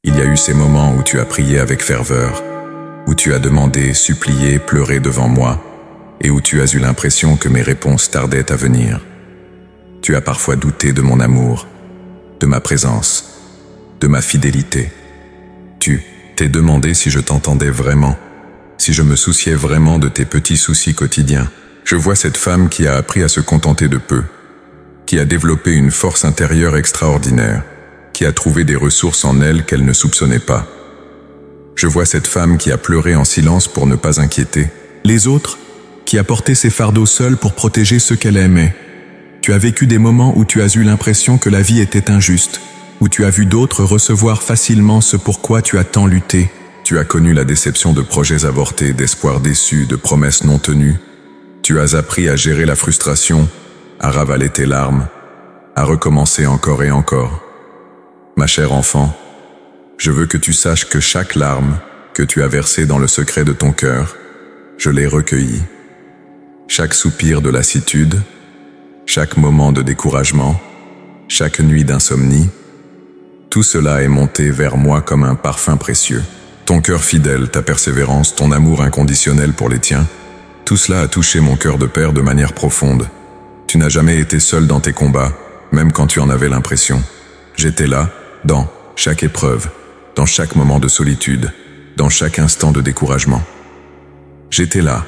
Il y a eu ces moments où tu as prié avec ferveur, où tu as demandé, supplié, pleuré devant moi, et où tu as eu l'impression que mes réponses tardaient à venir. Tu as parfois douté de mon amour, de ma présence, de ma fidélité. Tu t'es demandé si je t'entendais vraiment, si je me souciais vraiment de tes petits soucis quotidiens. Je vois cette femme qui a appris à se contenter de peu, qui a développé une force intérieure extraordinaire, qui a trouvé des ressources en elle qu'elle ne soupçonnait pas. Je vois cette femme qui a pleuré en silence pour ne pas inquiéter les autres, qui a porté ses fardeaux seule pour protéger ceux qu'elle aimait. Tu as vécu des moments où tu as eu l'impression que la vie était injuste, où tu as vu d'autres recevoir facilement ce pourquoi tu as tant lutté. Tu as connu la déception de projets avortés, d'espoirs déçus, de promesses non tenues. Tu as appris à gérer la frustration, à ravaler tes larmes, à recommencer encore et encore. Ma chère enfant, je veux que tu saches que chaque larme que tu as versée dans le secret de ton cœur, je l'ai recueillie. Chaque soupir de lassitude, chaque moment de découragement, chaque nuit d'insomnie, tout cela est monté vers moi comme un parfum précieux. Ton cœur fidèle, ta persévérance, ton amour inconditionnel pour les tiens, tout cela a touché mon cœur de père de manière profonde. Tu n'as jamais été seul dans tes combats, même quand tu en avais l'impression. J'étais là, dans chaque épreuve, dans chaque moment de solitude, dans chaque instant de découragement. J'étais là,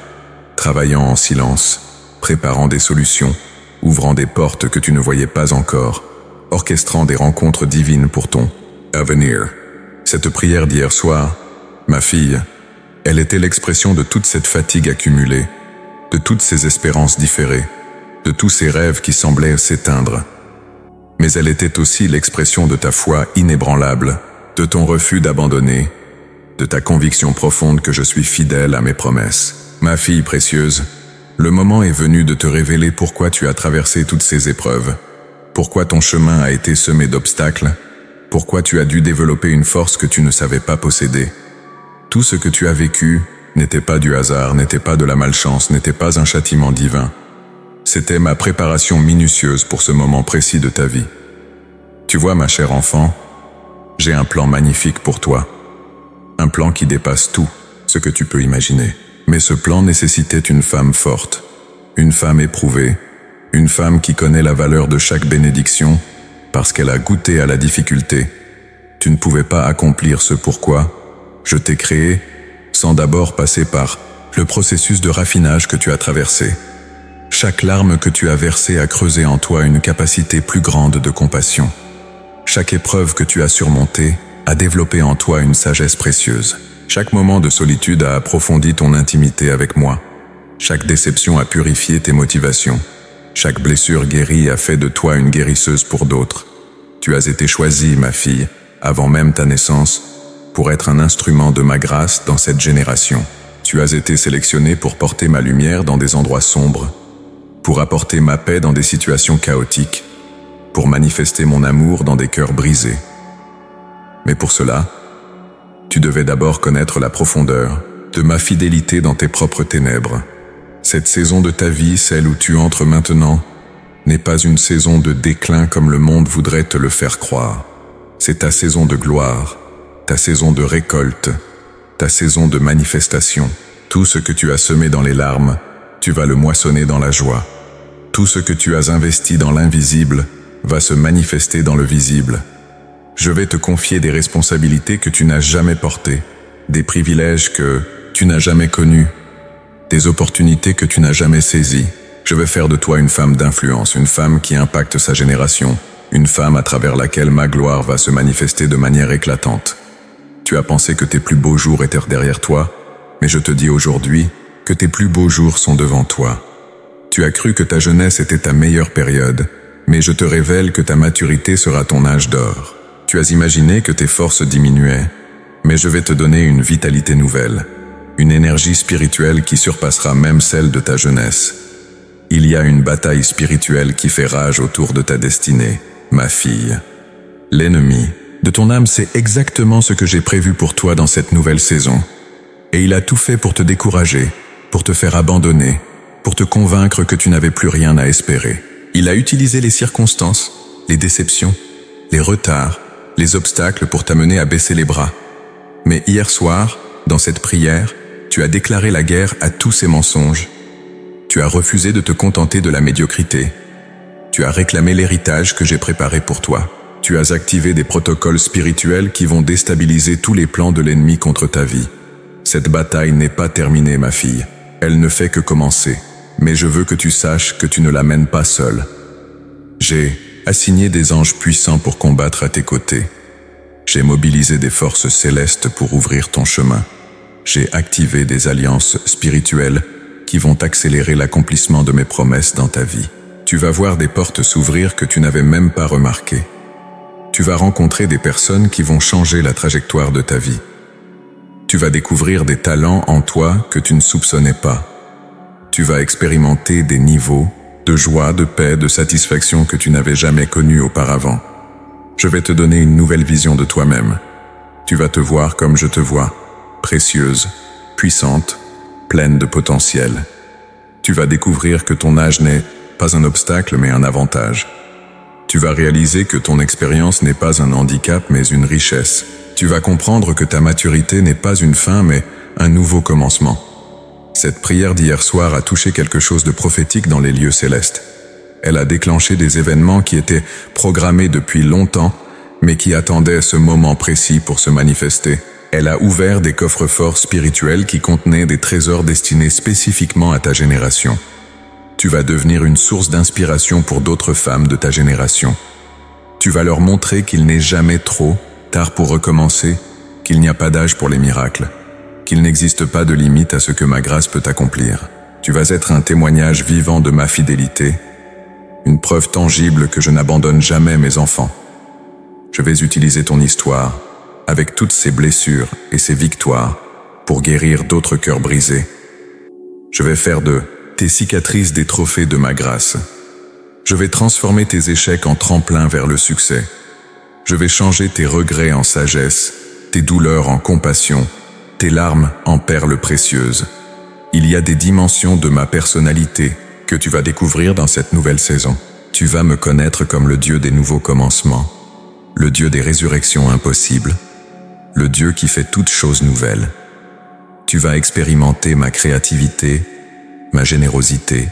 travaillant en silence, préparant des solutions, ouvrant des portes que tu ne voyais pas encore, orchestrant des rencontres divines pour ton avenir. Cette prière d'hier soir, ma fille, elle était l'expression de toute cette fatigue accumulée, de toutes ces espérances différées, de tous ces rêves qui semblaient s'éteindre. Mais elle était aussi l'expression de ta foi inébranlable, de ton refus d'abandonner, de ta conviction profonde que je suis fidèle à mes promesses. Ma fille précieuse, le moment est venu de te révéler pourquoi tu as traversé toutes ces épreuves, pourquoi ton chemin a été semé d'obstacles, pourquoi tu as dû développer une force que tu ne savais pas posséder. Tout ce que tu as vécu n'était pas du hasard, n'était pas de la malchance, n'était pas un châtiment divin. C'était ma préparation minutieuse pour ce moment précis de ta vie. Tu vois, ma chère enfant, j'ai un plan magnifique pour toi. Un plan qui dépasse tout ce que tu peux imaginer. Mais ce plan nécessitait une femme forte, une femme éprouvée, une femme qui connaît la valeur de chaque bénédiction parce qu'elle a goûté à la difficulté. Tu ne pouvais pas accomplir ce pourquoi je t'ai créé sans d'abord passer par le processus de raffinage que tu as traversé. Chaque larme que tu as versée a creusé en toi une capacité plus grande de compassion. Chaque épreuve que tu as surmontée a développé en toi une sagesse précieuse. Chaque moment de solitude a approfondi ton intimité avec moi. Chaque déception a purifié tes motivations. Chaque blessure guérie a fait de toi une guérisseuse pour d'autres. Tu as été choisie, ma fille, avant même ta naissance, pour être un instrument de ma grâce dans cette génération. Tu as été sélectionnée pour porter ma lumière dans des endroits sombres, pour apporter ma paix dans des situations chaotiques, pour manifester mon amour dans des cœurs brisés. Mais pour cela, tu devais d'abord connaître la profondeur de ma fidélité dans tes propres ténèbres. Cette saison de ta vie, celle où tu entres maintenant, n'est pas une saison de déclin comme le monde voudrait te le faire croire. C'est ta saison de gloire, ta saison de récolte, ta saison de manifestation. Tout ce que tu as semé dans les larmes, tu vas le moissonner dans la joie. Tout ce que tu as investi dans l'invisible va se manifester dans le visible. Je vais te confier des responsabilités que tu n'as jamais portées, des privilèges que tu n'as jamais connus, des opportunités que tu n'as jamais saisies. Je vais faire de toi une femme d'influence, une femme qui impacte sa génération, une femme à travers laquelle ma gloire va se manifester de manière éclatante. Tu as pensé que tes plus beaux jours étaient derrière toi, mais je te dis aujourd'hui que tes plus beaux jours sont devant toi. Tu as cru que ta jeunesse était ta meilleure période, mais je te révèle que ta maturité sera ton âge d'or. Tu as imaginé que tes forces diminuaient, mais je vais te donner une vitalité nouvelle, une énergie spirituelle qui surpassera même celle de ta jeunesse. Il y a une bataille spirituelle qui fait rage autour de ta destinée, ma fille. L'ennemi de ton âme sait exactement ce que j'ai prévu pour toi dans cette nouvelle saison. Et il a tout fait pour te décourager, pour te faire abandonner, pour te convaincre que tu n'avais plus rien à espérer. Il a utilisé les circonstances, les déceptions, les retards, les obstacles pour t'amener à baisser les bras. Mais hier soir, dans cette prière, tu as déclaré la guerre à tous ces mensonges. Tu as refusé de te contenter de la médiocrité. Tu as réclamé l'héritage que j'ai préparé pour toi. Tu as activé des protocoles spirituels qui vont déstabiliser tous les plans de l'ennemi contre ta vie. Cette bataille n'est pas terminée, ma fille. Elle ne fait que commencer. Mais je veux que tu saches que tu ne la mènes pas seule. J'ai assigné des anges puissants pour combattre à tes côtés. J'ai mobilisé des forces célestes pour ouvrir ton chemin. J'ai activé des alliances spirituelles qui vont accélérer l'accomplissement de mes promesses dans ta vie. Tu vas voir des portes s'ouvrir que tu n'avais même pas remarquées. Tu vas rencontrer des personnes qui vont changer la trajectoire de ta vie. Tu vas découvrir des talents en toi que tu ne soupçonnais pas. Tu vas expérimenter des niveaux de joie, de paix, de satisfaction que tu n'avais jamais connus auparavant. Je vais te donner une nouvelle vision de toi-même. Tu vas te voir comme je te vois, précieuse, puissante, pleine de potentiel. Tu vas découvrir que ton âge n'est pas un obstacle mais un avantage. Tu vas réaliser que ton expérience n'est pas un handicap mais une richesse. Tu vas comprendre que ta maturité n'est pas une fin mais un nouveau commencement. Cette prière d'hier soir a touché quelque chose de prophétique dans les lieux célestes. Elle a déclenché des événements qui étaient programmés depuis longtemps, mais qui attendaient ce moment précis pour se manifester. Elle a ouvert des coffres-forts spirituels qui contenaient des trésors destinés spécifiquement à ta génération. Tu vas devenir une source d'inspiration pour d'autres femmes de ta génération. Tu vas leur montrer qu'il n'est jamais trop tard pour recommencer, qu'il n'y a pas d'âge pour les miracles, qu'il n'existe pas de limite à ce que ma grâce peut accomplir. Tu vas être un témoignage vivant de ma fidélité, une preuve tangible que je n'abandonne jamais mes enfants. Je vais utiliser ton histoire, avec toutes ses blessures et ses victoires, pour guérir d'autres cœurs brisés. Je vais faire de tes cicatrices des trophées de ma grâce. Je vais transformer tes échecs en tremplin vers le succès. Je vais changer tes regrets en sagesse, tes douleurs en compassion, tes larmes en perles précieuses. Il y a des dimensions de ma personnalité que tu vas découvrir dans cette nouvelle saison. Tu vas me connaître comme le Dieu des nouveaux commencements, le Dieu des résurrections impossibles, le Dieu qui fait toutes choses nouvelles. Tu vas expérimenter ma créativité, ma générosité,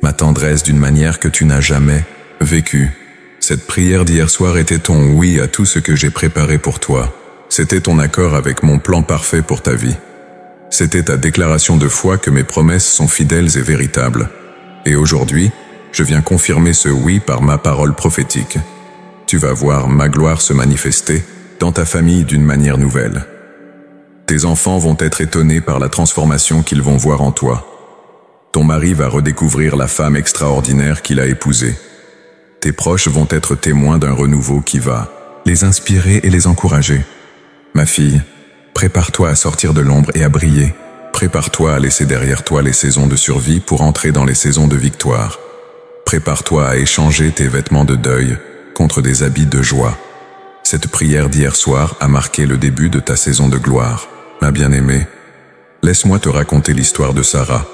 ma tendresse d'une manière que tu n'as jamais vécue. Cette prière d'hier soir était ton oui à tout ce que j'ai préparé pour toi. C'était ton accord avec mon plan parfait pour ta vie. C'était ta déclaration de foi que mes promesses sont fidèles et véritables. Et aujourd'hui, je viens confirmer ce oui par ma parole prophétique. Tu vas voir ma gloire se manifester dans ta famille d'une manière nouvelle. Tes enfants vont être étonnés par la transformation qu'ils vont voir en toi. Ton mari va redécouvrir la femme extraordinaire qu'il a épousée. Tes proches vont être témoins d'un renouveau qui va les inspirer et les encourager. Ma fille, prépare-toi à sortir de l'ombre et à briller. Prépare-toi à laisser derrière toi les saisons de survie pour entrer dans les saisons de victoire. Prépare-toi à échanger tes vêtements de deuil contre des habits de joie. Cette prière d'hier soir a marqué le début de ta saison de gloire. Ma bien-aimée, laisse-moi te raconter l'histoire de Sarah,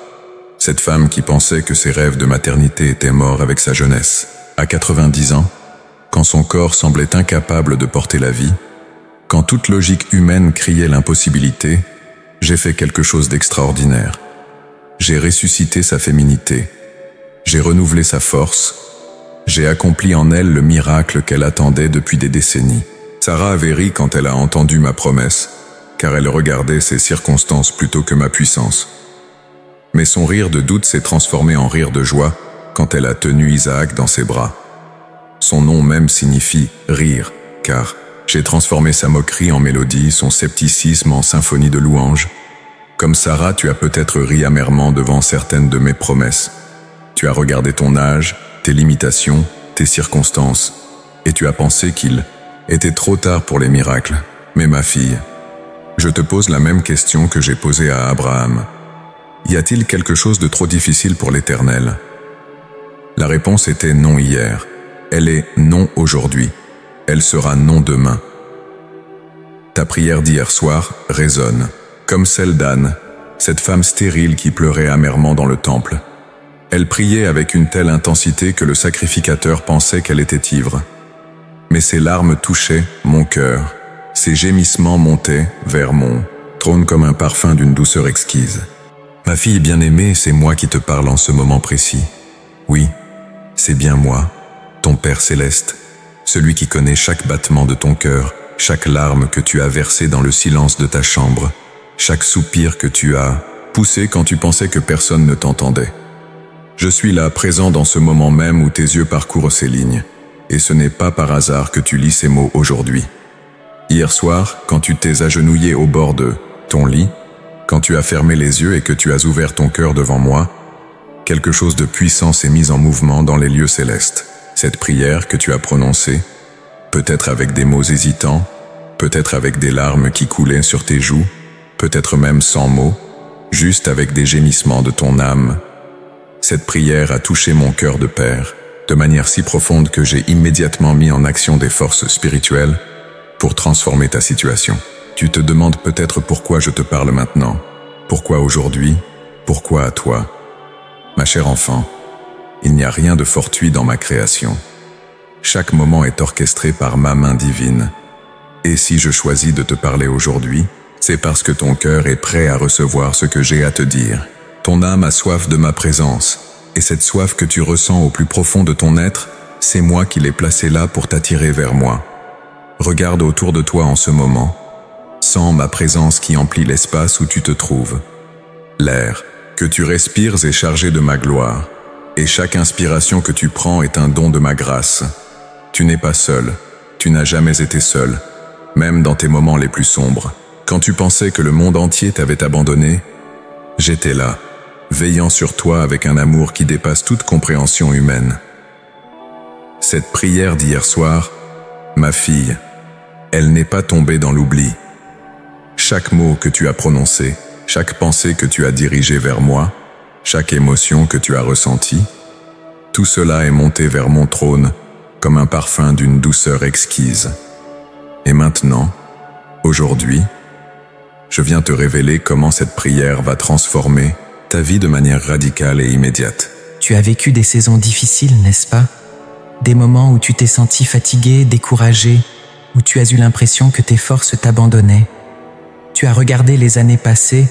cette femme qui pensait que ses rêves de maternité étaient morts avec sa jeunesse. À 90 ans, quand son corps semblait incapable de porter la vie, quand toute logique humaine criait l'impossibilité, j'ai fait quelque chose d'extraordinaire. J'ai ressuscité sa féminité. J'ai renouvelé sa force. J'ai accompli en elle le miracle qu'elle attendait depuis des décennies. Sarah avait ri quand elle a entendu ma promesse, car elle regardait ses circonstances plutôt que ma puissance. Mais son rire de doute s'est transformé en rire de joie quand elle a tenu Isaac dans ses bras. Son nom même signifie « rire », car j'ai transformé sa moquerie en mélodie, son scepticisme en symphonie de louanges. Comme Sarah, tu as peut-être ri amèrement devant certaines de mes promesses. Tu as regardé ton âge, tes limitations, tes circonstances, et tu as pensé qu'il était trop tard pour les miracles. Mais ma fille, je te pose la même question que j'ai posée à Abraham. Y a-t-il quelque chose de trop difficile pour l'Éternel ? La réponse était non hier. Elle est non aujourd'hui. Elle sera non demain. Ta prière d'hier soir résonne, comme celle d'Anne, cette femme stérile qui pleurait amèrement dans le temple. Elle priait avec une telle intensité que le sacrificateur pensait qu'elle était ivre. mais ces larmes touchaient mon cœur. Ces gémissements montaient vers mon trône comme un parfum d'une douceur exquise. Ma fille bien-aimée, c'est moi qui te parle en ce moment précis. Oui, c'est bien moi, ton Père céleste, celui qui connaît chaque battement de ton cœur, chaque larme que tu as versée dans le silence de ta chambre, chaque soupir que tu as poussé quand tu pensais que personne ne t'entendait. Je suis là, présent dans ce moment même où tes yeux parcourent ces lignes, et ce n'est pas par hasard que tu lis ces mots aujourd'hui. Hier soir, quand tu t'es agenouillé au bord de ton lit, quand tu as fermé les yeux et que tu as ouvert ton cœur devant moi, quelque chose de puissant s'est mis en mouvement dans les lieux célestes. Cette prière que tu as prononcée, peut-être avec des mots hésitants, peut-être avec des larmes qui coulaient sur tes joues, peut-être même sans mots, juste avec des gémissements de ton âme. Cette prière a touché mon cœur de père, de manière si profonde que j'ai immédiatement mis en action des forces spirituelles pour transformer ta situation. Tu te demandes peut-être pourquoi je te parle maintenant, pourquoi aujourd'hui, pourquoi à toi. Ma chère enfant, il n'y a rien de fortuit dans ma création. Chaque moment est orchestré par ma main divine. Et si je choisis de te parler aujourd'hui, c'est parce que ton cœur est prêt à recevoir ce que j'ai à te dire. Ton âme a soif de ma présence, et cette soif que tu ressens au plus profond de ton être, c'est moi qui l'ai placée là pour t'attirer vers moi. Regarde autour de toi en ce moment. Sens ma présence qui emplit l'espace où tu te trouves. L'air que tu respires est chargé de ma gloire, et chaque inspiration que tu prends est un don de ma grâce. Tu n'es pas seul, tu n'as jamais été seul, même dans tes moments les plus sombres. Quand tu pensais que le monde entier t'avait abandonné, j'étais là, veillant sur toi avec un amour qui dépasse toute compréhension humaine. Cette prière d'hier soir, ma fille, elle n'est pas tombée dans l'oubli. Chaque mot que tu as prononcé, chaque pensée que tu as dirigée vers moi, chaque émotion que tu as ressentie, tout cela est monté vers mon trône comme un parfum d'une douceur exquise. Et maintenant, aujourd'hui, je viens te révéler comment cette prière va transformer ta vie de manière radicale et immédiate. Tu as vécu des saisons difficiles, n'est-ce pas? Des moments où tu t'es senti fatigué, découragé, où tu as eu l'impression que tes forces t'abandonnaient. Tu as regardé les années passées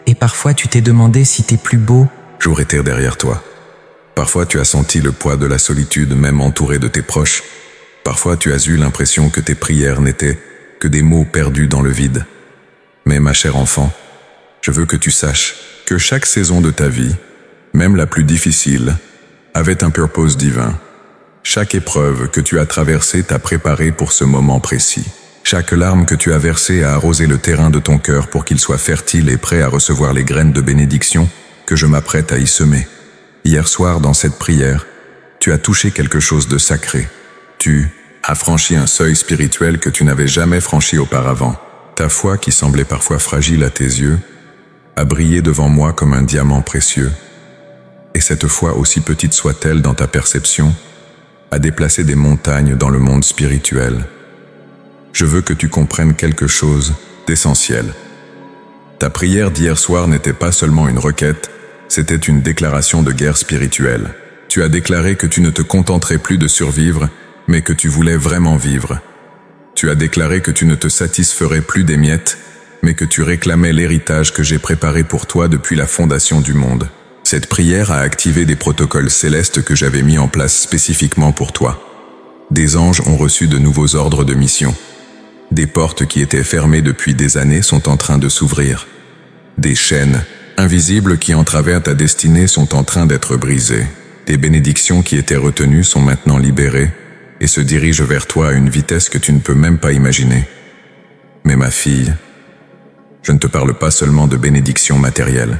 et parfois tu t'es demandé si tes plus beaux jours étaient derrière toi. Parfois tu as senti le poids de la solitude même entouré de tes proches. Parfois tu as eu l'impression que tes prières n'étaient que des mots perdus dans le vide. Mais ma chère enfant, je veux que tu saches que chaque saison de ta vie, même la plus difficile, avait un purpose divin. Chaque épreuve que tu as traversée t'a préparé pour ce moment précis. Chaque larme que tu as versée a arrosé le terrain de ton cœur pour qu'il soit fertile et prêt à recevoir les graines de bénédiction que je m'apprête à y semer. Hier soir, dans cette prière, tu as touché quelque chose de sacré. Tu as franchi un seuil spirituel que tu n'avais jamais franchi auparavant. Ta foi, qui semblait parfois fragile à tes yeux, a brillé devant moi comme un diamant précieux. Et cette foi, aussi petite soit-elle dans ta perception, a déplacé des montagnes dans le monde spirituel. Je veux que tu comprennes quelque chose d'essentiel. Ta prière d'hier soir n'était pas seulement une requête, c'était une déclaration de guerre spirituelle. Tu as déclaré que tu ne te contenterais plus de survivre, mais que tu voulais vraiment vivre. Tu as déclaré que tu ne te satisferais plus des miettes, mais que tu réclamais l'héritage que j'ai préparé pour toi depuis la fondation du monde. Cette prière a activé des protocoles célestes que j'avais mis en place spécifiquement pour toi. Des anges ont reçu de nouveaux ordres de mission. Des portes qui étaient fermées depuis des années sont en train de s'ouvrir. Des chaînes invisibles qui entravaient ta destinée sont en train d'être brisées. Des bénédictions qui étaient retenues sont maintenant libérées et se dirigent vers toi à une vitesse que tu ne peux même pas imaginer. Mais ma fille, je ne te parle pas seulement de bénédictions matérielles.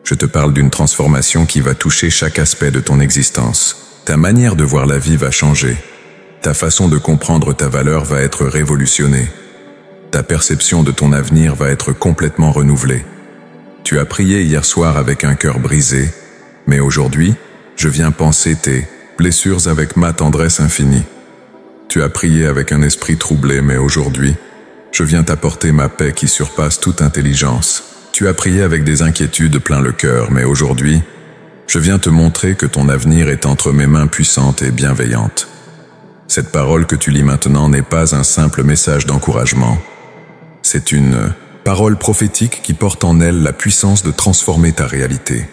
Je te parle d'une transformation qui va toucher chaque aspect de ton existence. Ta manière de voir la vie va changer. Ta façon de comprendre ta valeur va être révolutionnée. Ta perception de ton avenir va être complètement renouvelée. Tu as prié hier soir avec un cœur brisé, mais aujourd'hui, je viens panser tes blessures avec ma tendresse infinie. Tu as prié avec un esprit troublé, mais aujourd'hui, je viens t'apporter ma paix qui surpasse toute intelligence. Tu as prié avec des inquiétudes plein le cœur, mais aujourd'hui, je viens te montrer que ton avenir est entre mes mains puissantes et bienveillantes. Cette parole que tu lis maintenant n'est pas un simple message d'encouragement. C'est une parole prophétique qui porte en elle la puissance de transformer ta réalité.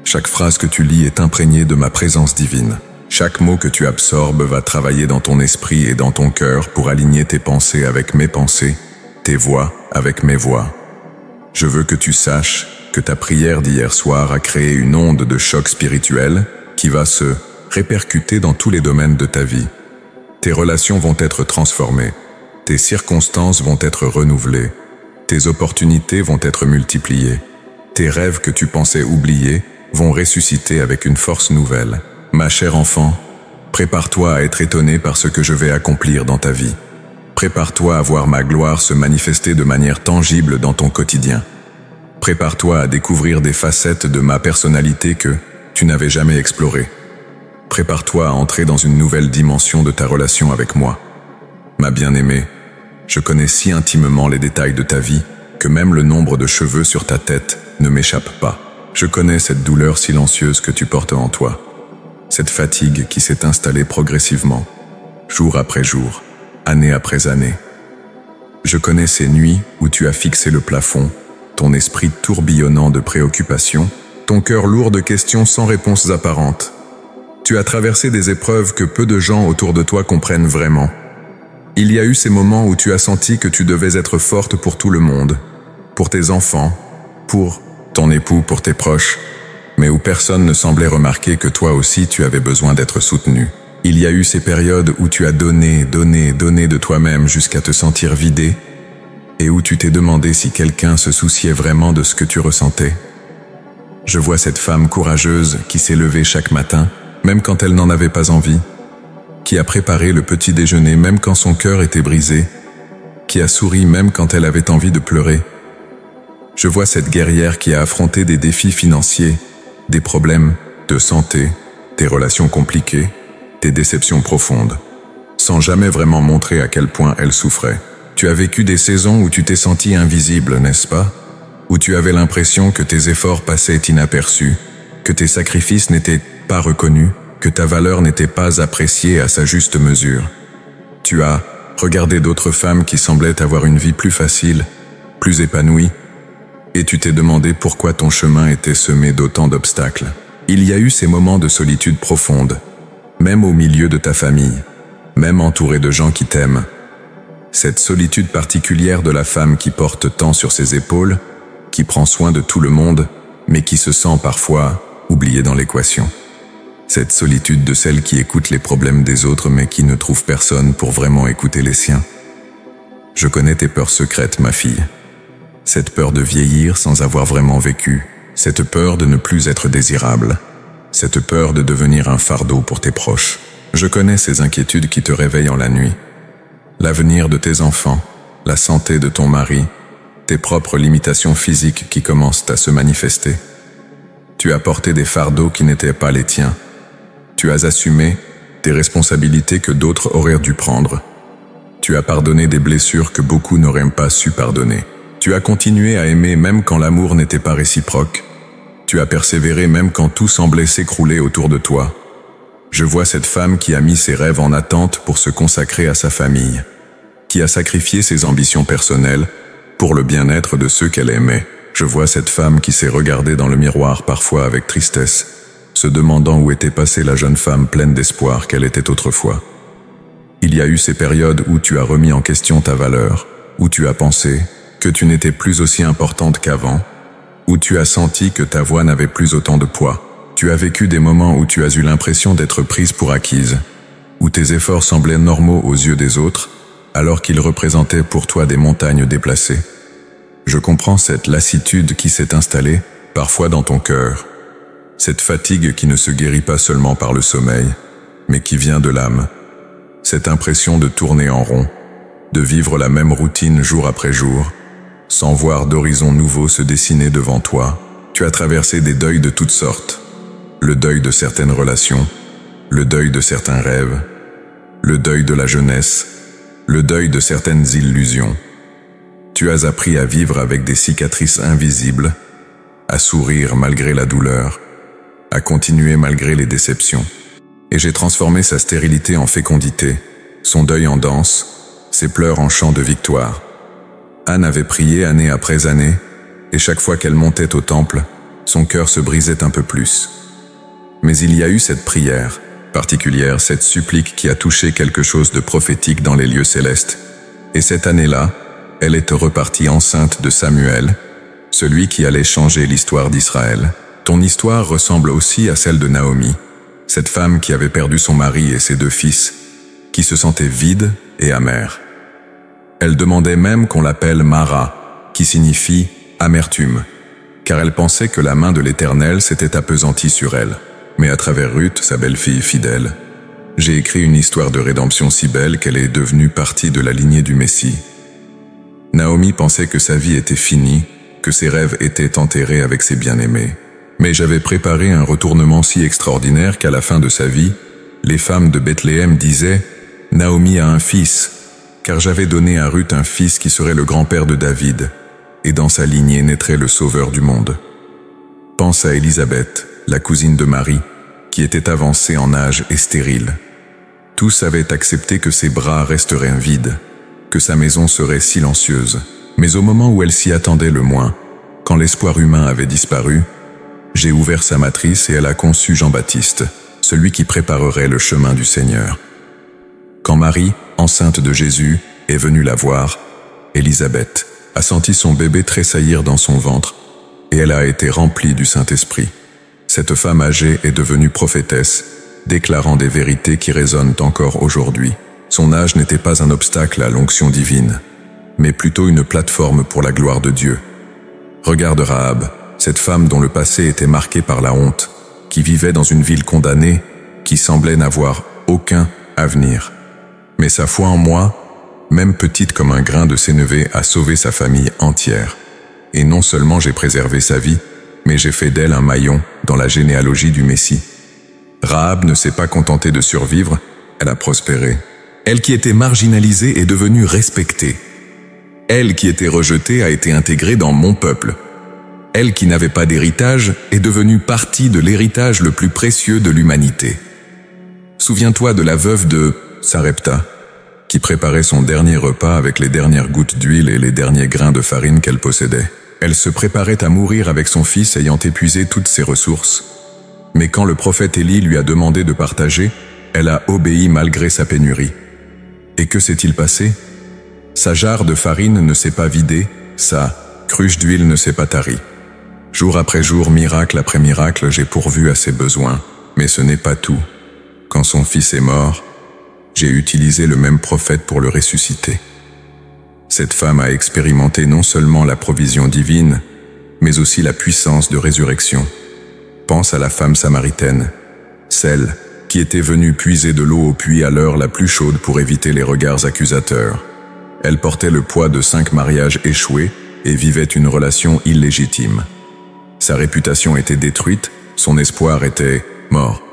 Chaque phrase que tu lis est imprégnée de ma présence divine. Chaque mot que tu absorbes va travailler dans ton esprit et dans ton cœur pour aligner tes pensées avec mes pensées, tes voix avec mes voix. Je veux que tu saches que ta prière d'hier soir a créé une onde de choc spirituel qui va se répercuter dans tous les domaines de ta vie. Tes relations vont être transformées, tes circonstances vont être renouvelées, tes opportunités vont être multipliées, tes rêves que tu pensais oublier vont ressusciter avec une force nouvelle. Ma chère enfant, prépare-toi à être étonné par ce que je vais accomplir dans ta vie. Prépare-toi à voir ma gloire se manifester de manière tangible dans ton quotidien. Prépare-toi à découvrir des facettes de ma personnalité que tu n'avais jamais explorées. Prépare-toi à entrer dans une nouvelle dimension de ta relation avec moi. Ma bien-aimée, je connais si intimement les détails de ta vie que même le nombre de cheveux sur ta tête ne m'échappe pas. Je connais cette douleur silencieuse que tu portes en toi. Cette fatigue qui s'est installée progressivement, jour après jour, année après année. Je connais ces nuits où tu as fixé le plafond, ton esprit tourbillonnant de préoccupations, ton cœur lourd de questions sans réponses apparentes. Tu as traversé des épreuves que peu de gens autour de toi comprennent vraiment. Il y a eu ces moments où tu as senti que tu devais être forte pour tout le monde, pour tes enfants, pour ton époux, pour tes proches, mais où personne ne semblait remarquer que toi aussi tu avais besoin d'être soutenu. Il y a eu ces périodes où tu as donné de toi-même jusqu'à te sentir vidé, et où tu t'es demandé si quelqu'un se souciait vraiment de ce que tu ressentais. Je vois cette femme courageuse qui s'est levée chaque matin, même quand elle n'en avait pas envie, qui a préparé le petit déjeuner même quand son cœur était brisé, qui a souri même quand elle avait envie de pleurer. Je vois cette guerrière qui a affronté des défis financiers, des problèmes de santé, des relations compliquées, des déceptions profondes, sans jamais vraiment montrer à quel point elle souffrait. Tu as vécu des saisons où tu t'es senti invisible, n'est-ce pas? Où tu avais l'impression que tes efforts passaient inaperçus, que tes sacrifices n'étaient pas reconnus, que ta valeur n'était pas appréciée à sa juste mesure. Tu as regardé d'autres femmes qui semblaient avoir une vie plus facile, plus épanouie, et tu t'es demandé pourquoi ton chemin était semé d'autant d'obstacles. Il y a eu ces moments de solitude profonde, même au milieu de ta famille, même entouré de gens qui t'aiment. Cette solitude particulière de la femme qui porte tant sur ses épaules, qui prend soin de tout le monde, mais qui se sent parfois oubliée dans l'équation. Cette solitude de celle qui écoute les problèmes des autres mais qui ne trouve personne pour vraiment écouter les siens. Je connais tes peurs secrètes, ma fille. Cette peur de vieillir sans avoir vraiment vécu, cette peur de ne plus être désirable, cette peur de devenir un fardeau pour tes proches. Je connais ces inquiétudes qui te réveillent en la nuit. L'avenir de tes enfants, la santé de ton mari, tes propres limitations physiques qui commencent à se manifester. Tu as porté des fardeaux qui n'étaient pas les tiens. Tu as assumé des responsabilités que d'autres auraient dû prendre. Tu as pardonné des blessures que beaucoup n'auraient pas su pardonner. Tu as continué à aimer même quand l'amour n'était pas réciproque. Tu as persévéré même quand tout semblait s'écrouler autour de toi. Je vois cette femme qui a mis ses rêves en attente pour se consacrer à sa famille, qui a sacrifié ses ambitions personnelles pour le bien-être de ceux qu'elle aimait. Je vois cette femme qui s'est regardée dans le miroir parfois avec tristesse, se demandant où était passée la jeune femme pleine d'espoir qu'elle était autrefois. Il y a eu ces périodes où tu as remis en question ta valeur, où tu as pensé que tu n'étais plus aussi importante qu'avant, où tu as senti que ta voix n'avait plus autant de poids. Tu as vécu des moments où tu as eu l'impression d'être prise pour acquise, où tes efforts semblaient normaux aux yeux des autres, alors qu'ils représentaient pour toi des montagnes déplacées. Je comprends cette lassitude qui s'est installée, parfois dans ton cœur, cette fatigue qui ne se guérit pas seulement par le sommeil, mais qui vient de l'âme, cette impression de tourner en rond, de vivre la même routine jour après jour, sans voir d'horizons nouveaux se dessiner devant toi. Tu as traversé des deuils de toutes sortes, le deuil de certaines relations, le deuil de certains rêves, le deuil de la jeunesse, le deuil de certaines illusions. Tu as appris à vivre avec des cicatrices invisibles, à sourire malgré la douleur, à continuer malgré les déceptions. et j'ai transformé sa stérilité en fécondité, son deuil en danse, ses pleurs en chants de victoire. Anne avait prié année après année, et chaque fois qu'elle montait au temple, son cœur se brisait un peu plus. Mais il y a eu cette prière particulière, cette supplique qui a touché quelque chose de prophétique dans les lieux célestes. Et cette année-là, elle est repartie enceinte de Samuel, celui qui allait changer l'histoire d'Israël. Ton histoire ressemble aussi à celle de Naomi, cette femme qui avait perdu son mari et ses 2 fils, qui se sentait vide et amère. Elle demandait même qu'on l'appelle Mara, qui signifie amertume, car elle pensait que la main de l'Éternel s'était appesantie sur elle. Mais à travers Ruth, sa belle-fille fidèle, j'ai écrit une histoire de rédemption si belle qu'elle est devenue partie de la lignée du Messie. Naomi pensait que sa vie était finie, que ses rêves étaient enterrés avec ses bien-aimés. Mais j'avais préparé un retournement si extraordinaire qu'à la fin de sa vie, les femmes de Bethléem disaient « Naomi a un fils », car j'avais donné à Ruth un fils qui serait le grand-père de David, et dans sa lignée naîtrait le Sauveur du monde. Pense à Élisabeth, la cousine de Marie, qui était avancée en âge et stérile. Tous avaient accepté que ses bras resteraient vides, que sa maison serait silencieuse. Mais au moment où elle s'y attendait le moins, quand l'espoir humain avait disparu, j'ai ouvert sa matrice et elle a conçu Jean-Baptiste, celui qui préparerait le chemin du Seigneur. Quand Marie, enceinte de Jésus, est venue la voir, Élisabeth a senti son bébé tressaillir dans son ventre et elle a été remplie du Saint-Esprit. Cette femme âgée est devenue prophétesse, déclarant des vérités qui résonnent encore aujourd'hui. Son âge n'était pas un obstacle à l'onction divine, mais plutôt une plateforme pour la gloire de Dieu. Regarde Rahab, cette femme dont le passé était marqué par la honte, qui vivait dans une ville condamnée, qui semblait n'avoir aucun avenir. Mais sa foi en moi, même petite comme un grain de sénévé, a sauvé sa famille entière. Et non seulement j'ai préservé sa vie, mais j'ai fait d'elle un maillon dans la généalogie du Messie. Rahab ne s'est pas contentée de survivre, elle a prospéré. Elle qui était marginalisée est devenue respectée. Elle qui était rejetée a été intégrée dans mon peuple. Elle qui n'avait pas d'héritage est devenue partie de l'héritage le plus précieux de l'humanité. Souviens-toi de la veuve de Sarepta, qui préparait son dernier repas avec les dernières gouttes d'huile et les derniers grains de farine qu'elle possédait. Elle se préparait à mourir avec son fils ayant épuisé toutes ses ressources. Mais quand le prophète Élie lui a demandé de partager, elle a obéi malgré sa pénurie. Et que s'est-il passé? Sa jarre de farine ne s'est pas vidée, sa cruche d'huile ne s'est pas tarie. Jour après jour, miracle après miracle, j'ai pourvu à ses besoins. Mais ce n'est pas tout. Quand son fils est mort, j'ai utilisé le même prophète pour le ressusciter. Cette femme a expérimenté non seulement la provision divine, mais aussi la puissance de résurrection. Pense à la femme samaritaine, celle qui était venue puiser de l'eau au puits à l'heure la plus chaude pour éviter les regards accusateurs. Elle portait le poids de 5 mariages échoués et vivait une relation illégitime. Sa réputation était détruite, son espoir était mort.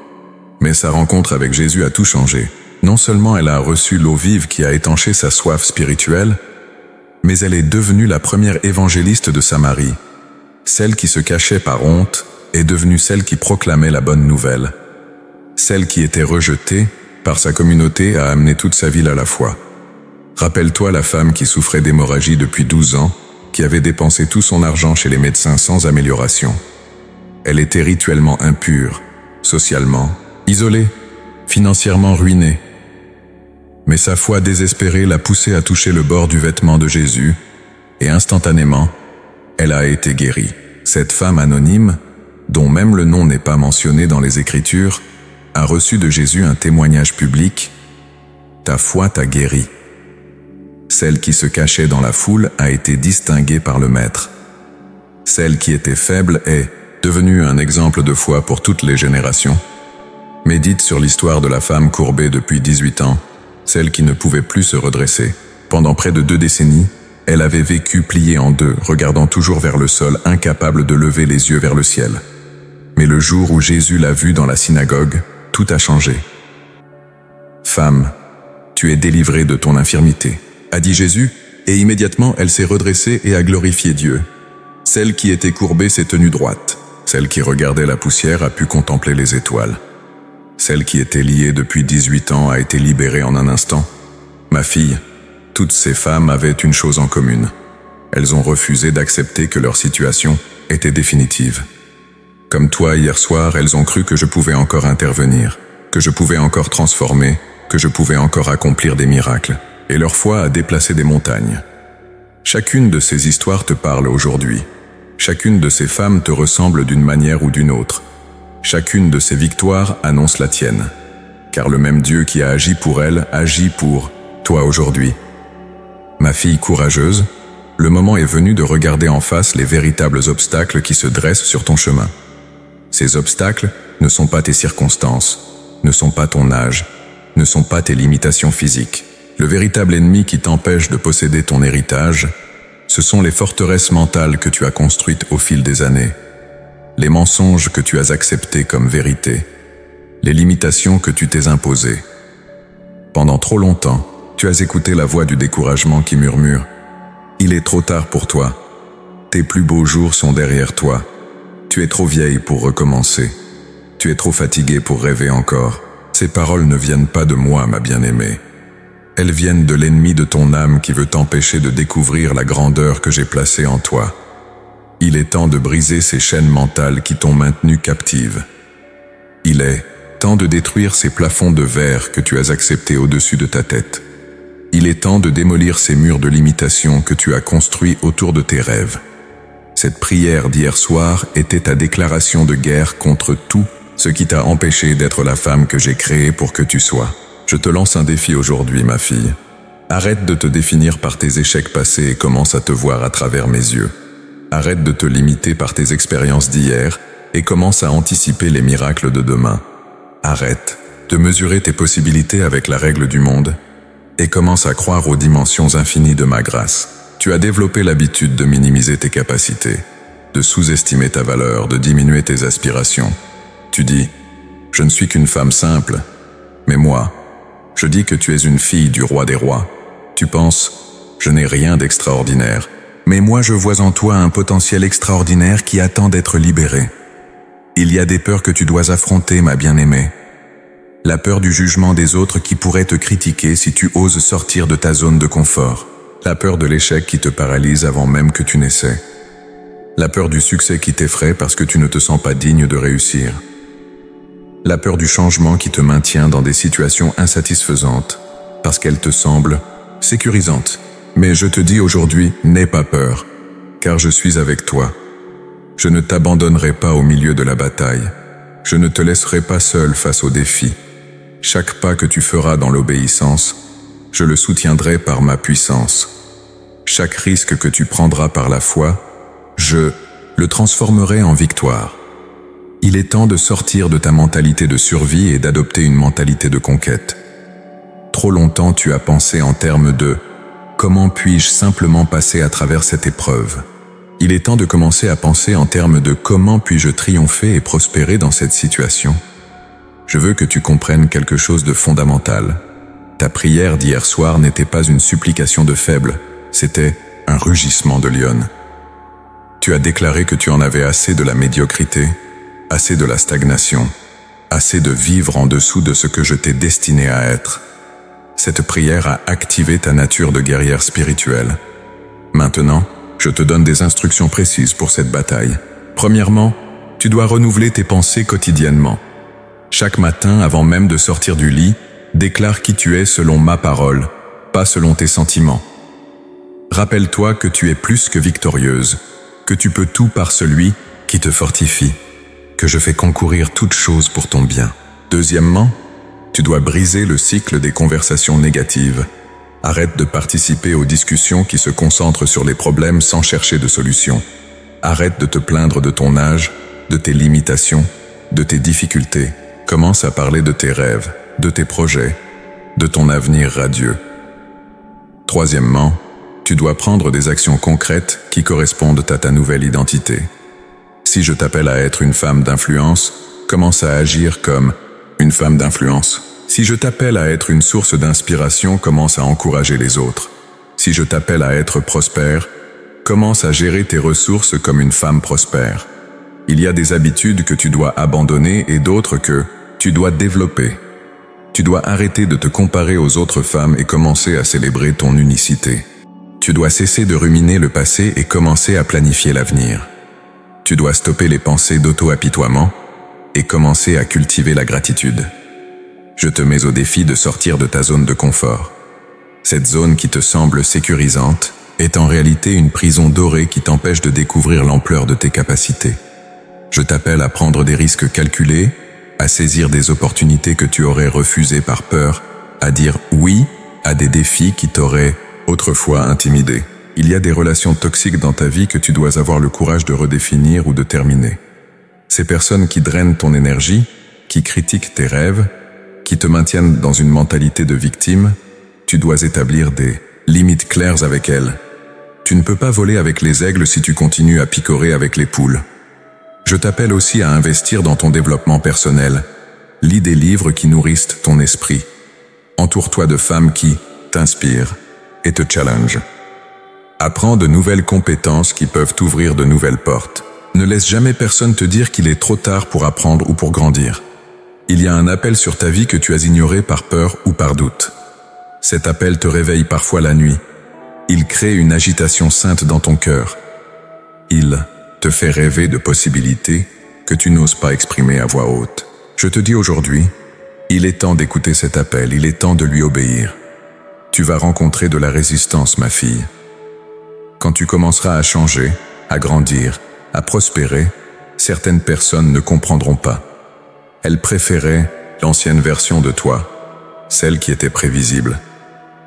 Mais sa rencontre avec Jésus a tout changé. Non seulement elle a reçu l'eau vive qui a étanché sa soif spirituelle, mais elle est devenue la première évangéliste de Samarie. Celle qui se cachait par honte est devenue celle qui proclamait la bonne nouvelle. Celle qui était rejetée par sa communauté a amené toute sa ville à la foi. Rappelle-toi la femme qui souffrait d'hémorragie depuis 12 ans, qui avait dépensé tout son argent chez les médecins sans amélioration. Elle était rituellement impure, socialement isolée, financièrement ruinée. Mais sa foi désespérée l'a poussée à toucher le bord du vêtement de Jésus, et instantanément, elle a été guérie. Cette femme anonyme, dont même le nom n'est pas mentionné dans les Écritures, a reçu de Jésus un témoignage public « Ta foi t'a guéri ». Celle qui se cachait dans la foule a été distinguée par le Maître. Celle qui était faible est devenue un exemple de foi pour toutes les générations. Médite sur l'histoire de la femme courbée depuis 18 ans, celle qui ne pouvait plus se redresser. Pendant près de 2 décennies, elle avait vécu pliée en deux, regardant toujours vers le sol, incapable de lever les yeux vers le ciel. Mais le jour où Jésus l'a vue dans la synagogue, tout a changé. « Femme, tu es délivrée de ton infirmité », a dit Jésus, et immédiatement elle s'est redressée et a glorifié Dieu. Celle qui était courbée s'est tenue droite, celle qui regardait la poussière a pu contempler les étoiles. Celle qui était liée depuis 18 ans a été libérée en un instant. Ma fille, toutes ces femmes avaient une chose en commune. Elles ont refusé d'accepter que leur situation était définitive. Comme toi hier soir, elles ont cru que je pouvais encore intervenir, que je pouvais encore transformer, que je pouvais encore accomplir des miracles, et leur foi a déplacé des montagnes. Chacune de ces histoires te parle aujourd'hui. Chacune de ces femmes te ressemble d'une manière ou d'une autre. Chacune de ces victoires annonce la tienne, car le même Dieu qui a agi pour elles agit pour toi aujourd'hui. Ma fille courageuse, le moment est venu de regarder en face les véritables obstacles qui se dressent sur ton chemin. Ces obstacles ne sont pas tes circonstances, ne sont pas ton âge, ne sont pas tes limitations physiques. Le véritable ennemi qui t'empêche de posséder ton héritage, ce sont les forteresses mentales que tu as construites au fil des années, les mensonges que tu as acceptés comme vérité, les limitations que tu t'es imposées. Pendant trop longtemps, tu as écouté la voix du découragement qui murmure « Il est trop tard pour toi. Tes plus beaux jours sont derrière toi. Tu es trop vieille pour recommencer. Tu es trop fatiguée pour rêver encore. » Ces paroles ne viennent pas de moi, ma bien-aimée. Elles viennent de l'ennemi de ton âme qui veut t'empêcher de découvrir la grandeur que j'ai placée en toi. Il est temps de briser ces chaînes mentales qui t'ont maintenue captive. Il est temps de détruire ces plafonds de verre que tu as acceptés au-dessus de ta tête. Il est temps de démolir ces murs de limitation que tu as construits autour de tes rêves. Cette prière d'hier soir était ta déclaration de guerre contre tout ce qui t'a empêché d'être la femme que j'ai créée pour que tu sois. Je te lance un défi aujourd'hui, ma fille. Arrête de te définir par tes échecs passés et commence à te voir à travers mes yeux. Arrête de te limiter par tes expériences d'hier et commence à anticiper les miracles de demain. Arrête de mesurer tes possibilités avec la règle du monde et commence à croire aux dimensions infinies de ma grâce. Tu as développé l'habitude de minimiser tes capacités, de sous-estimer ta valeur, de diminuer tes aspirations. Tu dis, je ne suis qu'une femme simple, mais moi, je dis que tu es une fille du roi des rois. Tu penses, je n'ai rien d'extraordinaire, mais moi je vois en toi un potentiel extraordinaire qui attend d'être libéré. Il y a des peurs que tu dois affronter, ma bien-aimée. La peur du jugement des autres qui pourraient te critiquer si tu oses sortir de ta zone de confort. La peur de l'échec qui te paralyse avant même que tu n'essaies. La peur du succès qui t'effraie parce que tu ne te sens pas digne de réussir. La peur du changement qui te maintient dans des situations insatisfaisantes, parce qu'elles te semblent sécurisantes. Mais je te dis aujourd'hui, n'aie pas peur, car je suis avec toi. Je ne t'abandonnerai pas au milieu de la bataille. Je ne te laisserai pas seul face aux défis. Chaque pas que tu feras dans l'obéissance, je le soutiendrai par ma puissance. Chaque risque que tu prendras par la foi, je le transformerai en victoire. Il est temps de sortir de ta mentalité de survie et d'adopter une mentalité de conquête. Trop longtemps tu as pensé en termes de « comment puis-je simplement passer à travers cette épreuve ?» Il est temps de commencer à penser en termes de « comment puis-je triompher et prospérer dans cette situation ?» Je veux que tu comprennes quelque chose de fondamental. Ta prière d'hier soir n'était pas une supplication de faible, c'était un rugissement de lionne. Tu as déclaré que tu en avais assez de la médiocrité, assez de la stagnation, assez de vivre en dessous de ce que je t'ai destiné à être. Cette prière a activé ta nature de guerrière spirituelle. Maintenant, je te donne des instructions précises pour cette bataille. Premièrement, tu dois renouveler tes pensées quotidiennement. Chaque matin, avant même de sortir du lit, déclare qui tu es selon ma parole, pas selon tes sentiments. Rappelle-toi que tu es plus que victorieuse, que tu peux tout par celui qui te fortifie, que je fais concourir toutes choses pour ton bien. Deuxièmement, tu dois briser le cycle des conversations négatives. Arrête de participer aux discussions qui se concentrent sur les problèmes sans chercher de solution. Arrête de te plaindre de ton âge, de tes limitations, de tes difficultés. Commence à parler de tes rêves, de tes projets, de ton avenir radieux. Troisièmement, tu dois prendre des actions concrètes qui correspondent à ta nouvelle identité. Si je t'appelle à être une femme d'influence, commence à agir comme une femme d'influence. Si je t'appelle à être une source d'inspiration, commence à encourager les autres. Si je t'appelle à être prospère, commence à gérer tes ressources comme une femme prospère. Il y a des habitudes que tu dois abandonner et d'autres que Tu dois développer. Tu dois arrêter de te comparer aux autres femmes et commencer à célébrer ton unicité. Tu dois cesser de ruminer le passé et commencer à planifier l'avenir. Tu dois stopper les pensées d'auto-apitoiement et commencer à cultiver la gratitude. Je te mets au défi de sortir de ta zone de confort. Cette zone qui te semble sécurisante est en réalité une prison dorée qui t'empêche de découvrir l'ampleur de tes capacités. Je t'appelle à prendre des risques calculés, à saisir des opportunités que tu aurais refusées par peur, à dire oui à des défis qui t'auraient autrefois intimidé. Il y a des relations toxiques dans ta vie que tu dois avoir le courage de redéfinir ou de terminer. Ces personnes qui drainent ton énergie, qui critiquent tes rêves, qui te maintiennent dans une mentalité de victime, tu dois établir des limites claires avec elles. Tu ne peux pas voler avec les aigles si tu continues à picorer avec les poules. Je t'appelle aussi à investir dans ton développement personnel. Lis des livres qui nourrissent ton esprit. Entoure-toi de femmes qui t'inspirent et te challengent. Apprends de nouvelles compétences qui peuvent t'ouvrir de nouvelles portes. Ne laisse jamais personne te dire qu'il est trop tard pour apprendre ou pour grandir. Il y a un appel sur ta vie que tu as ignoré par peur ou par doute. Cet appel te réveille parfois la nuit. Il crée une agitation sainte dans ton cœur. Il te fait rêver de possibilités que tu n'oses pas exprimer à voix haute. Je te dis aujourd'hui, il est temps d'écouter cet appel, il est temps de lui obéir. Tu vas rencontrer de la résistance, ma fille. Quand tu commenceras à changer, à grandir, à prospérer, certaines personnes ne comprendront pas. Elles préféraient l'ancienne version de toi, celle qui était prévisible,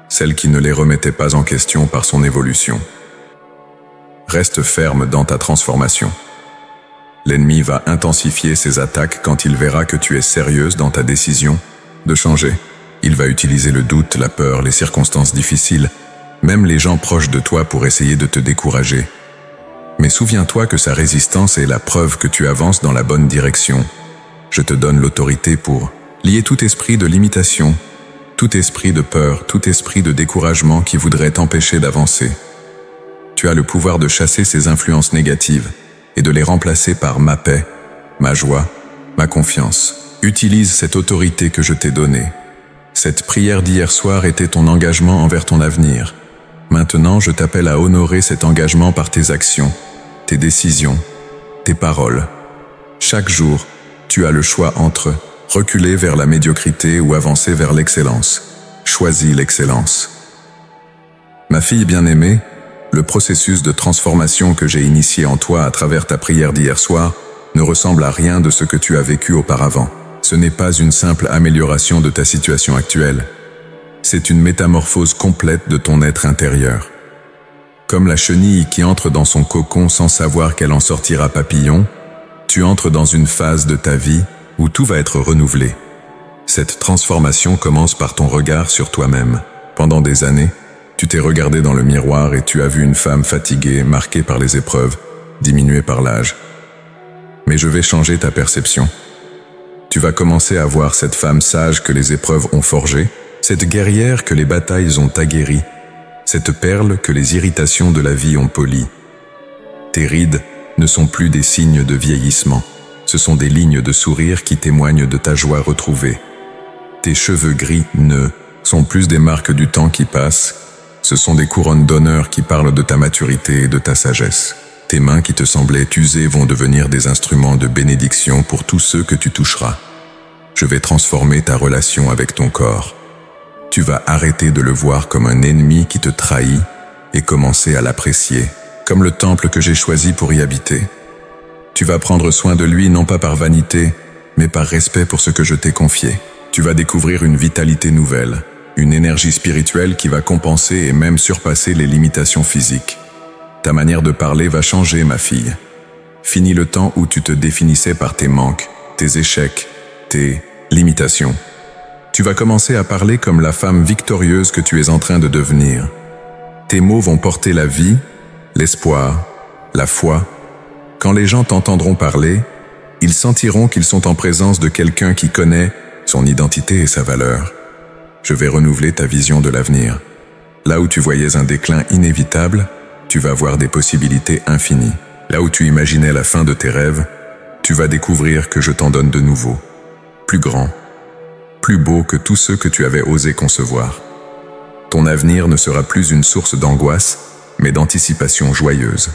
celle qui ne les remettait pas en question par son évolution. Reste ferme dans ta transformation. L'ennemi va intensifier ses attaques quand il verra que tu es sérieuse dans ta décision de changer. Il va utiliser le doute, la peur, les circonstances difficiles, même les gens proches de toi pour essayer de te décourager. Mais souviens-toi que sa résistance est la preuve que tu avances dans la bonne direction. Je te donne l'autorité pour lier tout esprit de limitation, tout esprit de peur, tout esprit de découragement qui voudrait t'empêcher d'avancer. Tu as le pouvoir de chasser ces influences négatives et de les remplacer par ma paix, ma joie, ma confiance. Utilise cette autorité que je t'ai donnée. Cette prière d'hier soir était ton engagement envers ton avenir. Maintenant, je t'appelle à honorer cet engagement par tes actions, tes décisions, tes paroles. Chaque jour, tu as le choix entre reculer vers la médiocrité ou avancer vers l'excellence. Choisis l'excellence. Ma fille bien-aimée, le processus de transformation que j'ai initié en toi à travers ta prière d'hier soir ne ressemble à rien de ce que tu as vécu auparavant. Ce n'est pas une simple amélioration de ta situation actuelle. C'est une métamorphose complète de ton être intérieur. Comme la chenille qui entre dans son cocon sans savoir qu'elle en sortira papillon, tu entres dans une phase de ta vie où tout va être renouvelé. Cette transformation commence par ton regard sur toi-même. Pendant des années, tu t'es regardé dans le miroir et tu as vu une femme fatiguée, marquée par les épreuves, diminuée par l'âge. Mais je vais changer ta perception. Tu vas commencer à voir cette femme sage que les épreuves ont forgée, cette guerrière que les batailles ont aguerrie, cette perle que les irritations de la vie ont polie. Tes rides ne sont plus des signes de vieillissement, ce sont des lignes de sourire qui témoignent de ta joie retrouvée. Tes cheveux gris ne sont plus des marques du temps qui passe, ce sont des couronnes d'honneur qui parlent de ta maturité et de ta sagesse. Tes mains qui te semblaient usées vont devenir des instruments de bénédiction pour tous ceux que tu toucheras. Je vais transformer ta relation avec ton corps. Tu vas arrêter de le voir comme un ennemi qui te trahit et commencer à l'apprécier, comme le temple que j'ai choisi pour y habiter. Tu vas prendre soin de lui non pas par vanité, mais par respect pour ce que je t'ai confié. Tu vas découvrir une vitalité nouvelle, une énergie spirituelle qui va compenser et même surpasser les limitations physiques. Ta manière de parler va changer, ma fille. Fini le temps où tu te définissais par tes manques, tes échecs, tes limitations. Tu vas commencer à parler comme la femme victorieuse que tu es en train de devenir. Tes mots vont porter la vie, l'espoir, la foi. Quand les gens t'entendront parler, ils sentiront qu'ils sont en présence de quelqu'un qui connaît son identité et sa valeur. Je vais renouveler ta vision de l'avenir. Là où tu voyais un déclin inévitable, tu vas voir des possibilités infinies. Là où tu imaginais la fin de tes rêves, tu vas découvrir que je t'en donne de nouveau. plus grand, plus beau que tous ceux que tu avais osé concevoir. Ton avenir ne sera plus une source d'angoisse, mais d'anticipation joyeuse.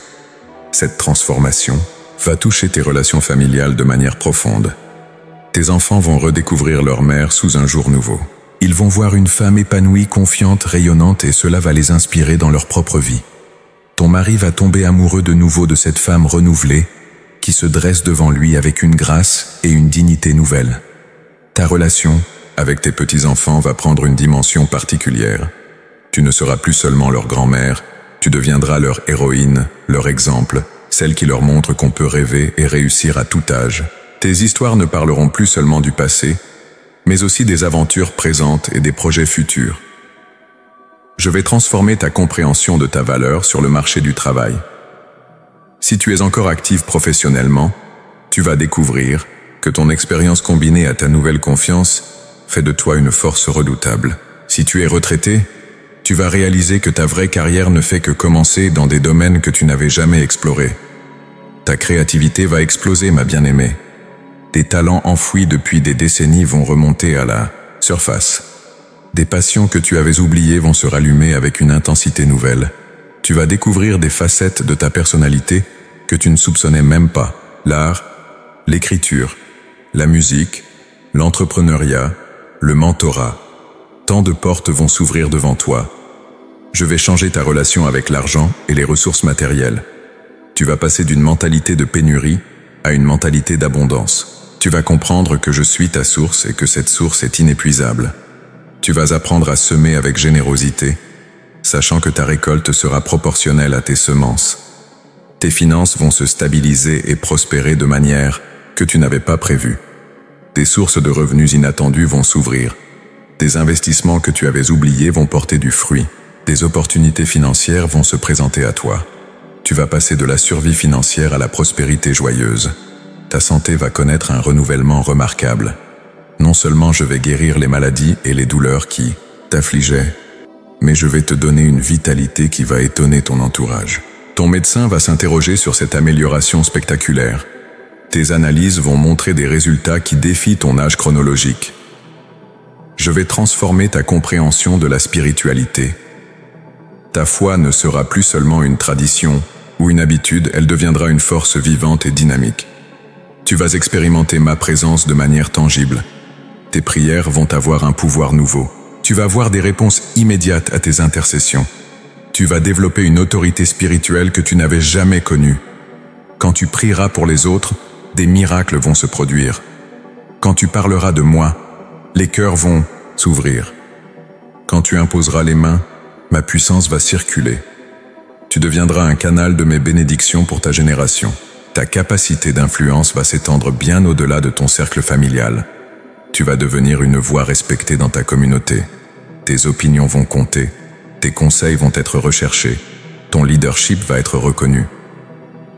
Cette transformation va toucher tes relations familiales de manière profonde. Tes enfants vont redécouvrir leur mère sous un jour nouveau. Ils vont voir une femme épanouie, confiante, rayonnante et cela va les inspirer dans leur propre vie. Ton mari va tomber amoureux de nouveau de cette femme renouvelée qui se dresse devant lui avec une grâce et une dignité nouvelle. Ta relation avec tes petits-enfants va prendre une dimension particulière. Tu ne seras plus seulement leur grand-mère, tu deviendras leur héroïne, leur exemple, celle qui leur montre qu'on peut rêver et réussir à tout âge. Tes histoires ne parleront plus seulement du passé, mais aussi des aventures présentes et des projets futurs. Je vais transformer ta compréhension de ta valeur sur le marché du travail. Si tu es encore active professionnellement, tu vas découvrir que ton expérience combinée à ta nouvelle confiance fait de toi une force redoutable. Si tu es retraité, tu vas réaliser que ta vraie carrière ne fait que commencer dans des domaines que tu n'avais jamais explorés. Ta créativité va exploser, ma bien-aimée. Des talents enfouis depuis des décennies vont remonter à la surface. Des passions que tu avais oubliées vont se rallumer avec une intensité nouvelle. Tu vas découvrir des facettes de ta personnalité que tu ne soupçonnais même pas. L'art, l'écriture, la musique, l'entrepreneuriat, le mentorat. Tant de portes vont s'ouvrir devant toi. Je vais changer ta relation avec l'argent et les ressources matérielles. Tu vas passer d'une mentalité de pénurie à une mentalité d'abondance. Tu vas comprendre que je suis ta source et que cette source est inépuisable. Tu vas apprendre à semer avec générosité, sachant que ta récolte sera proportionnelle à tes semences. Tes finances vont se stabiliser et prospérer de manière que tu n'avais pas prévue. Des sources de revenus inattendus vont s'ouvrir. Des investissements que tu avais oubliés vont porter du fruit. Des opportunités financières vont se présenter à toi. Tu vas passer de la survie financière à la prospérité joyeuse. Ta santé va connaître un renouvellement remarquable. Non seulement je vais guérir les maladies et les douleurs qui t'affligeaient, mais je vais te donner une vitalité qui va étonner ton entourage. Ton médecin va s'interroger sur cette amélioration spectaculaire. Tes analyses vont montrer des résultats qui défient ton âge chronologique. Je vais transformer ta compréhension de la spiritualité. Ta foi ne sera plus seulement une tradition ou une habitude, elle deviendra une force vivante et dynamique. Tu vas expérimenter ma présence de manière tangible. Tes prières vont avoir un pouvoir nouveau. Tu vas avoir des réponses immédiates à tes intercessions. Tu vas développer une autorité spirituelle que tu n'avais jamais connue. Quand tu prieras pour les autres, des miracles vont se produire. Quand tu parleras de moi, les cœurs vont s'ouvrir. Quand tu imposeras les mains, ma puissance va circuler. Tu deviendras un canal de mes bénédictions pour ta génération. Ta capacité d'influence va s'étendre bien au-delà de ton cercle familial. Tu vas devenir une voix respectée dans ta communauté. Tes opinions vont compter. Tes conseils vont être recherchés. Ton leadership va être reconnu.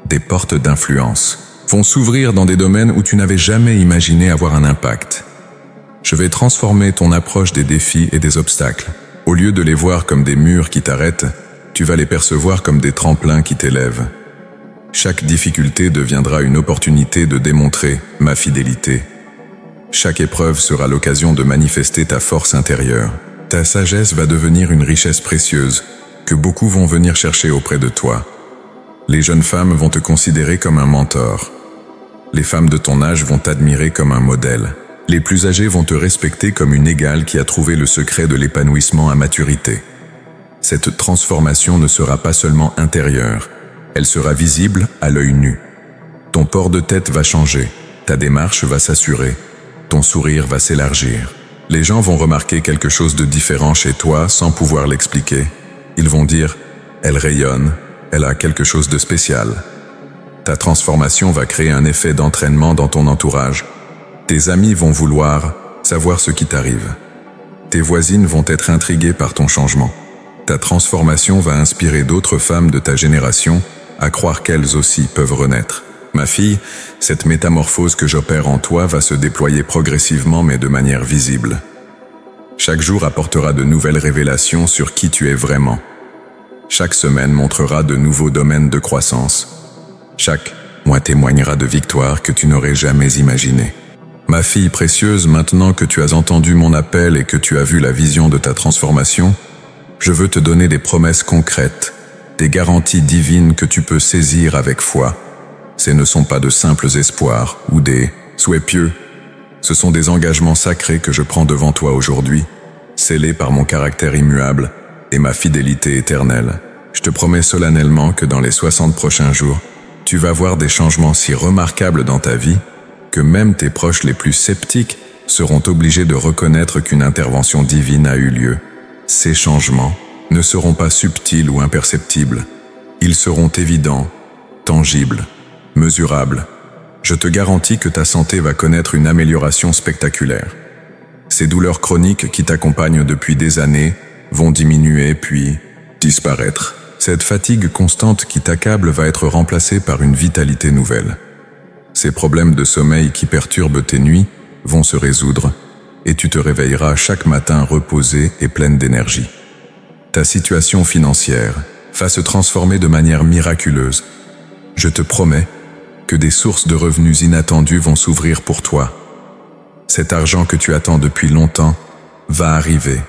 Des portes d'influence vont s'ouvrir dans des domaines où tu n'avais jamais imaginé avoir un impact. Je vais transformer ton approche des défis et des obstacles. Au lieu de les voir comme des murs qui t'arrêtent, tu vas les percevoir comme des tremplins qui t'élèvent. Chaque difficulté deviendra une opportunité de démontrer ma fidélité. Chaque épreuve sera l'occasion de manifester ta force intérieure. Ta sagesse va devenir une richesse précieuse que beaucoup vont venir chercher auprès de toi. Les jeunes femmes vont te considérer comme un mentor. Les femmes de ton âge vont t'admirer comme un modèle. Les plus âgés vont te respecter comme une égale qui a trouvé le secret de l'épanouissement à maturité. Cette transformation ne sera pas seulement intérieure, elle sera visible à l'œil nu. Ton port de tête va changer, ta démarche va s'assurer, ton sourire va s'élargir. Les gens vont remarquer quelque chose de différent chez toi sans pouvoir l'expliquer. Ils vont dire « elle rayonne, elle a quelque chose de spécial ». Ta transformation va créer un effet d'entraînement dans ton entourage. Tes amis vont vouloir savoir ce qui t'arrive. Tes voisines vont être intriguées par ton changement. Ta transformation va inspirer d'autres femmes de ta génération à croire qu'elles aussi peuvent renaître. Ma fille, cette métamorphose que j'opère en toi va se déployer progressivement mais de manière visible. Chaque jour apportera de nouvelles révélations sur qui tu es vraiment. Chaque semaine montrera de nouveaux domaines de croissance. Chaque mois témoignera de victoires que tu n'aurais jamais imaginées. Ma fille précieuse, maintenant que tu as entendu mon appel et que tu as vu la vision de ta transformation, je veux te donner des promesses concrètes, des garanties divines que tu peux saisir avec foi. Ce ne sont pas de simples espoirs ou des souhaits pieux. Ce sont des engagements sacrés que je prends devant toi aujourd'hui, scellés par mon caractère immuable et ma fidélité éternelle. Je te promets solennellement que dans les 60 prochains jours, tu vas voir des changements si remarquables dans ta vie que même tes proches les plus sceptiques seront obligés de reconnaître qu'une intervention divine a eu lieu. Ces changements ne seront pas subtils ou imperceptibles. Ils seront évidents, tangibles, mesurables. Je te garantis que ta santé va connaître une amélioration spectaculaire. Ces douleurs chroniques qui t'accompagnent depuis des années vont diminuer puis disparaître. Cette fatigue constante qui t'accable va être remplacée par une vitalité nouvelle. Ces problèmes de sommeil qui perturbent tes nuits vont se résoudre et tu te réveilleras chaque matin reposée et pleine d'énergie. Ta situation financière va se transformer de manière miraculeuse. Je te promets que des sources de revenus inattendus vont s'ouvrir pour toi. Cet argent que tu attends depuis longtemps va arriver.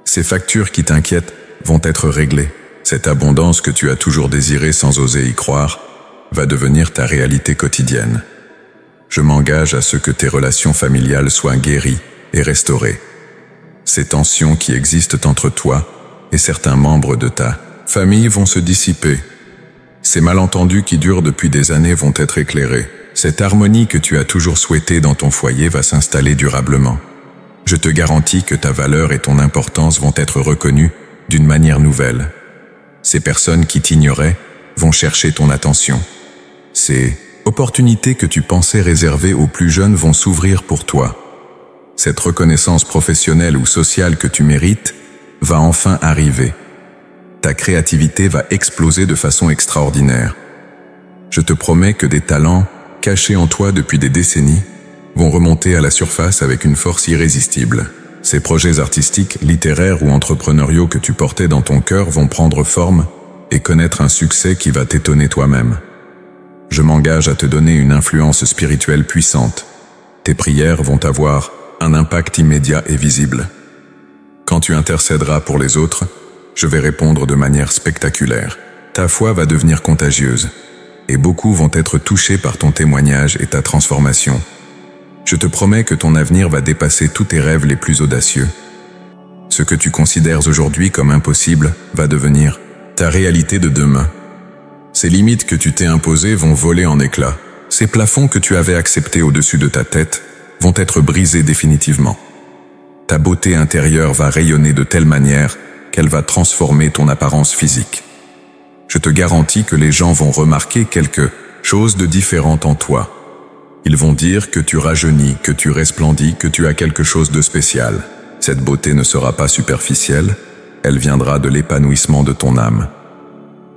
Ces factures qui t'inquiètent vont être réglées. Cette abondance que tu as toujours désirée sans oser y croire va devenir ta réalité quotidienne. Je m'engage à ce que tes relations familiales soient guéries et restaurées. Ces tensions qui existent entre toi et certains membres de ta famille vont se dissiper. Ces malentendus qui durent depuis des années vont être éclairés. Cette harmonie que tu as toujours souhaitée dans ton foyer va s'installer durablement. Je te garantis que ta valeur et ton importance vont être reconnues d'une manière nouvelle. Ces personnes qui t'ignoraient vont chercher ton attention. Ces opportunités que tu pensais réservées aux plus jeunes vont s'ouvrir pour toi. Cette reconnaissance professionnelle ou sociale que tu mérites va enfin arriver. Ta créativité va exploser de façon extraordinaire. Je te promets que des talents cachés en toi depuis des décennies vont remonter à la surface avec une force irrésistible. Ces projets artistiques, littéraires ou entrepreneuriaux que tu portais dans ton cœur vont prendre forme et connaître un succès qui va t'étonner toi-même. Je m'engage à te donner une influence spirituelle puissante. Tes prières vont avoir un impact immédiat et visible. Quand tu intercéderas pour les autres, je vais répondre de manière spectaculaire. Ta foi va devenir contagieuse, et beaucoup vont être touchés par ton témoignage et ta transformation. Je te promets que ton avenir va dépasser tous tes rêves les plus audacieux. Ce que tu considères aujourd'hui comme impossible va devenir ta réalité de demain. Ces limites que tu t'es imposées vont voler en éclats. Ces plafonds que tu avais acceptés au-dessus de ta tête vont être brisés définitivement. Ta beauté intérieure va rayonner de telle manière qu'elle va transformer ton apparence physique. Je te garantis que les gens vont remarquer quelque chose de différent en toi. Ils vont dire que tu rajeunis, que tu resplendis, que tu as quelque chose de spécial. Cette beauté ne sera pas superficielle, elle viendra de l'épanouissement de ton âme.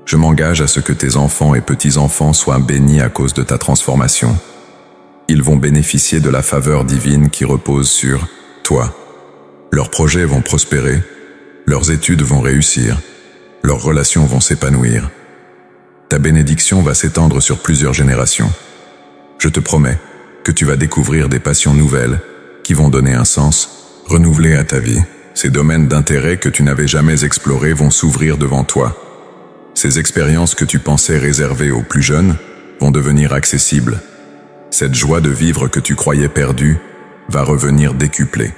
Je m'engage à ce que tes enfants et petits-enfants soient bénis à cause de ta transformation. Ils vont bénéficier de la faveur divine qui repose sur toi. Leurs projets vont prospérer, leurs études vont réussir, leurs relations vont s'épanouir. Ta bénédiction va s'étendre sur plusieurs générations. Je te promets que tu vas découvrir des passions nouvelles qui vont donner un sens renouvelé à ta vie. Ces domaines d'intérêt que tu n'avais jamais explorés vont s'ouvrir devant toi. Ces expériences que tu pensais réservées aux plus jeunes vont devenir accessibles. Cette joie de vivre que tu croyais perdue va revenir décuplée.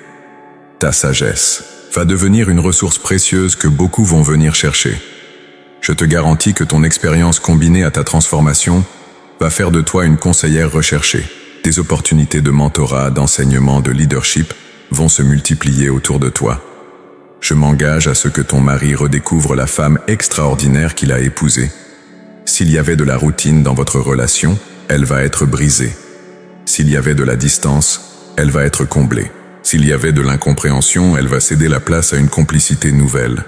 Ta sagesse va devenir une ressource précieuse que beaucoup vont venir chercher. Je te garantis que ton expérience combinée à ta transformation va faire de toi une conseillère recherchée. Des opportunités de mentorat, d'enseignement, de leadership vont se multiplier autour de toi. Je m'engage à ce que ton mari redécouvre la femme extraordinaire qu'il a épousée. S'il y avait de la routine dans votre relation, elle va être brisée. S'il y avait de la distance, elle va être comblée. S'il y avait de l'incompréhension, elle va céder la place à une complicité nouvelle.